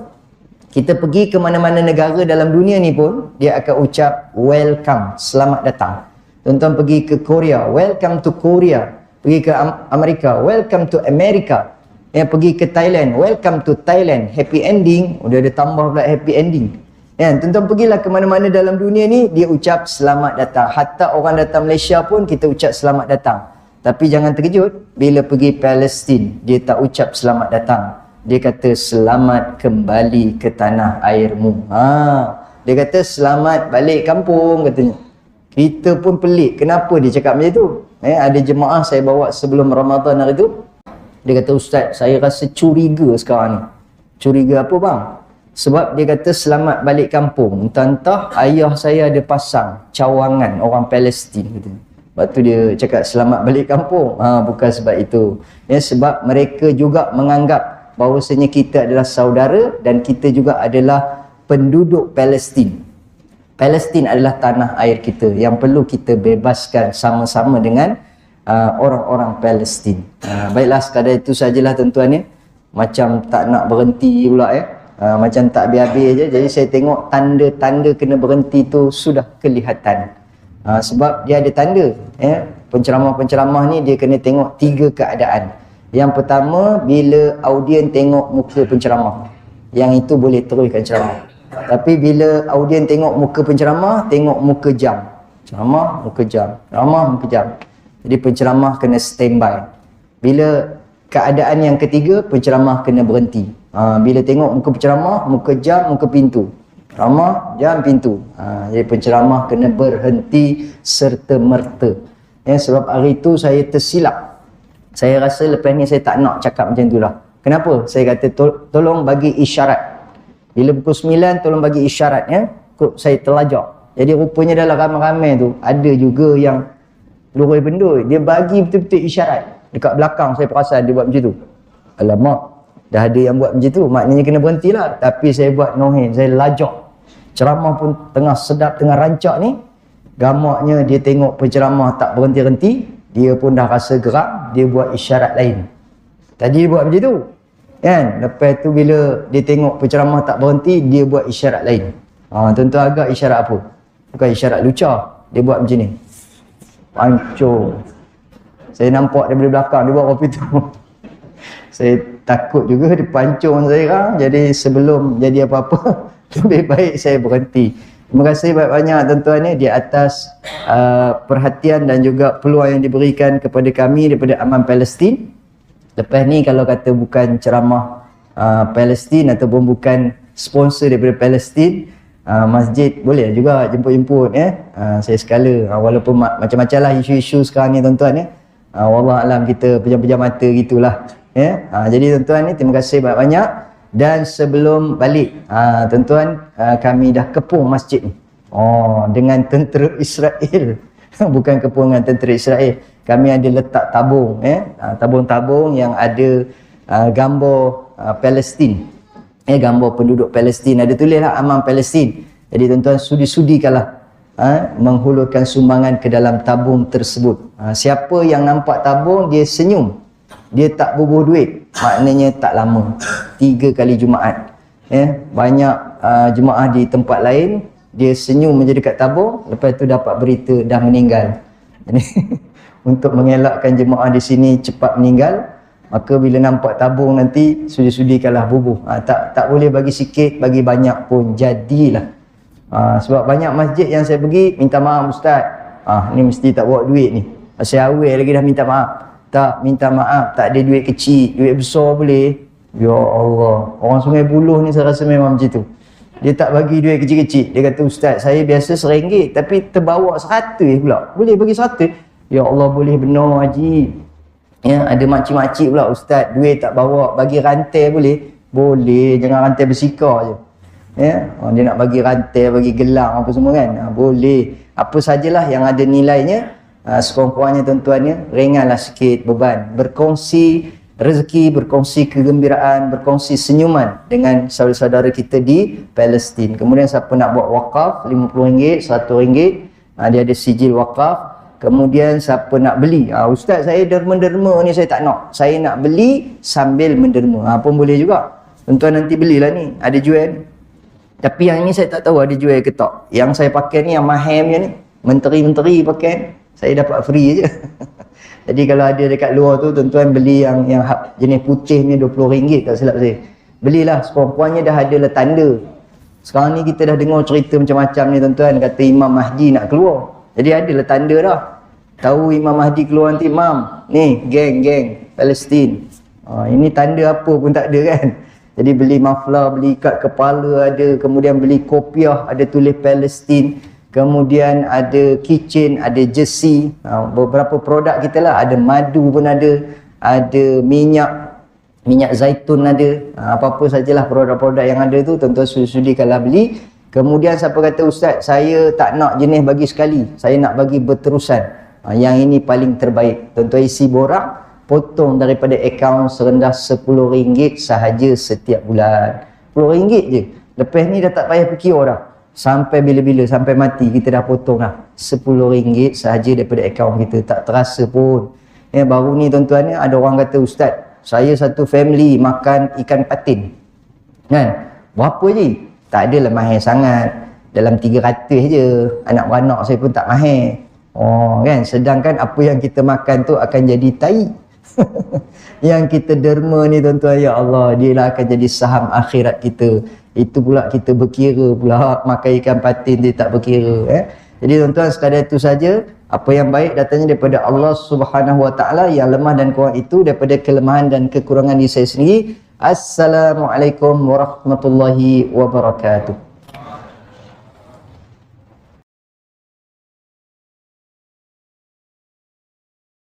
Kita pergi ke mana-mana negara dalam dunia ni pun, dia akan ucap welcome, selamat datang. Tuan-tuan pergi ke Korea, welcome to Korea. Pergi ke Amerika, welcome to America. Pergi ke Thailand, welcome to Thailand. Happy ending, udah ada tambah pula happy ending. Tuan-tuan pergilah ke mana-mana dalam dunia ni, dia ucap selamat datang. Hatta orang datang Malaysia pun kita ucap selamat datang. Tapi jangan terkejut, bila pergi Palestin, dia tak ucap selamat datang. Dia kata selamat kembali ke tanah airmu. Dia kata selamat balik kampung katanya. Kita pun pelik, kenapa dia cakap macam tu? Ada jemaah saya bawa sebelum Ramadan hari tu, dia kata, Ustaz, saya rasa curiga sekarang ni. Curiga apa bang? Sebab dia kata selamat balik kampung. Entah-entah ayah saya ada pasang cawangan orang Palestin katanya. Lepas tu dia cakap selamat balik kampung. Bukan sebab itu. Sebab mereka juga menganggap bahawasanya kita adalah saudara dan kita juga adalah penduduk Palestin. Palestin adalah tanah air kita yang perlu kita bebaskan sama-sama dengan orang-orang Palestin. Baiklah, sekadar itu sajalah tuan-tuan ya. Macam tak nak berhenti pula ya. Macam tak habis-habis je. Jadi saya tengok tanda-tanda kena berhenti tu sudah kelihatan. Sebab dia ada tanda ya. Penceramah-penceramah ni dia kena tengok 3 keadaan. Yang pertama, bila audien tengok muka penceramah, yang itu boleh teruskan ceramah. Tapi bila audien tengok muka penceramah, tengok muka jam. Ceramah, muka jam. Ceramah, muka jam. Jadi penceramah kena standby. Bila keadaan yang ketiga, penceramah kena berhenti. Bila tengok muka penceramah, muka jam, muka pintu. Ceramah, jam, pintu. Jadi penceramah kena berhenti serta merta. Sebab hari itu saya tersilap. Saya rasa lepas ni saya tak nak cakap macam tu lah. Kenapa? Saya kata tolong bagi isyarat. Bila pukul 9 tolong bagi isyarat ya. Saya terlajak. Jadi rupanya dalam ramai-ramai tu ada juga yang lurus bendul. Dia bagi betul-betul isyarat. Dekat belakang saya perasan dia buat macam tu. Alamak, dah ada yang buat macam tu. Maknanya kena berhentilah. Tapi saya buat no hand. Saya lajak. Ceramah pun tengah sedap, tengah rancak ni. Gamaknya dia tengok penceramah tak berhenti-henti. Dia pun dah rasa gerak, dia buat isyarat lain. Tadi dia buat macam tu. Kan? Lepas tu bila dia tengok penceramah tak berhenti, dia buat isyarat lain. Tuan-tuan agak isyarat apa? Bukan isyarat lucah. Dia buat macam ni. Pancung. Saya nampak daripada belakang, dia buat kopi tu. Saya takut juga dia pancung saya. Jadi sebelum jadi apa-apa, lebih baik saya berhenti. Terima kasih banyak-banyak tuan-tuan ni di atas perhatian dan juga peluang yang diberikan kepada kami daripada Aman Palestin. Lepas ni kalau kata bukan ceramah Palestin ataupun bukan sponsor daripada Palestin, masjid boleh juga jemput-jemput ya. Saya sekala walaupun macam-macam lah isu-isu sekarang ni tuan-tuan ya. Wallah alam kita pejam-pejam mata gitulah. Ya. Jadi tuan-tuan ni terima kasih banyak-banyak. Dan sebelum balik, tuan-tuan, kami dah kepung masjid ni. Dengan tentera Israel. Bukan kepungan tentera Israel. Kami ada letak tabung, tabung-tabung yang ada gambar Palestin. Gambar penduduk Palestin. Ada tulislah Aman Palestin. Jadi tuan-tuan sudi-sudikanlah menghulurkan sumbangan ke dalam tabung tersebut. Siapa yang nampak tabung dia senyum, dia tak bubuh duit, maknanya tak lama. 3 kali Jumaat. Banyak jemaah di tempat lain dia senyum menjadi dekat tabung, lepas tu dapat berita dah meninggal. Jadi untuk mengelakkan jemaah di sini cepat meninggal, maka bila nampak tabung nanti sudi-sudikanlah bubuh. Tak boleh bagi sikit, bagi banyak pun jadilah. Sebab banyak masjid yang saya pergi, minta maaf ustaz, ni mesti tak bawa duit ni, saya awal lagi dah minta maaf. Tak, minta maaf, tak ada duit kecil, duit besar boleh. Ya Allah, orang Sungai Buloh ni saya rasa memang macam tu. Dia tak bagi duit kecil-kecil. Dia kata, ustaz saya biasa RM1 tapi terbawa 100 pula, boleh bagi 100? Ya Allah, boleh benar haji. Ada makcik-makcik pula, ustaz duit tak bawa, bagi rantai boleh? Boleh, jangan rantai bersikar je. Dia nak bagi rantai, bagi gelang apa semua kan, boleh. Apa sajalah yang ada nilainya, sekurang-kurangnya tuan-tuannya ringanlah sikit beban. Berkongsi rezeki, berkongsi kegembiraan, berkongsi senyuman dengan saudara-saudara kita di Palestin. Kemudian siapa nak buat wakaf RM50, RM100, dia ada sijil wakaf. Kemudian siapa nak beli, ustaz saya derma-derma ni saya tak nak, saya nak beli sambil menderma, pun boleh juga. Tuan-tuan nanti belilah ni, ada jual ni. Tapi yang ini saya tak tahu ada jual ke tak. Yang saya pakai ni, yang maham je ni, menteri-menteri pakai, saya dapat free je. Jadi kalau ada dekat luar tu, tuan-tuan beli yang jenis putih ni RM20 tak silap saya. Belilah, sekurang-kurangnya dah ada lah tanda. Sekarang ni kita dah dengar cerita macam-macam ni tuan-tuan, kata Imam Mahdi nak keluar. Jadi ada lah tanda dah. Tahu Imam Mahdi keluar nanti, Imam, ni geng-geng Palestin. Ini tanda apa pun tak ada kan. Jadi beli maflar, beli ikat kepala ada, kemudian beli kopiah ada tulis Palestin, kemudian ada keychain, ada jersey, beberapa produk kita lah, ada madu pun ada minyak zaitun ada, apa-apa sajalah produk-produk yang ada tu, tuan-tuan sudi-sudikanlah beli. Kemudian siapa kata, ustaz saya tak nak jenis bagi sekali, saya nak bagi berterusan, yang ini paling terbaik, tuan-tuan isi borang, potong daripada akaun serendah RM10 sahaja setiap bulan. RM10 je. Lepas ni dah tak payah fikir dah. Sampai bila-bila, sampai mati kita dah potong dah. RM10 sahaja daripada akaun kita. Tak terasa pun. Baru ni tuan-tuan ada orang kata, ustaz saya satu family makan ikan patin. Kan? Berapa je? Tak adalah mahal sangat. Dalam 300 je. Anak-beranak saya pun tak mahal. Kan? Sedangkan apa yang kita makan tu akan jadi tai. Yang kita derma ni tuan-tuan, ya Allah, dia lah akan jadi saham akhirat kita. Itu pula kita berkira pula makan ikan patin dia tak berkira. Jadi tuan-tuan, sekadar itu saja. Apa yang baik datangnya daripada Allah Subhanahu Wa Taala, yang lemah dan kurang itu daripada kelemahan dan kekurangan diri saya sendiri. Assalamualaikum warahmatullahi wabarakatuh.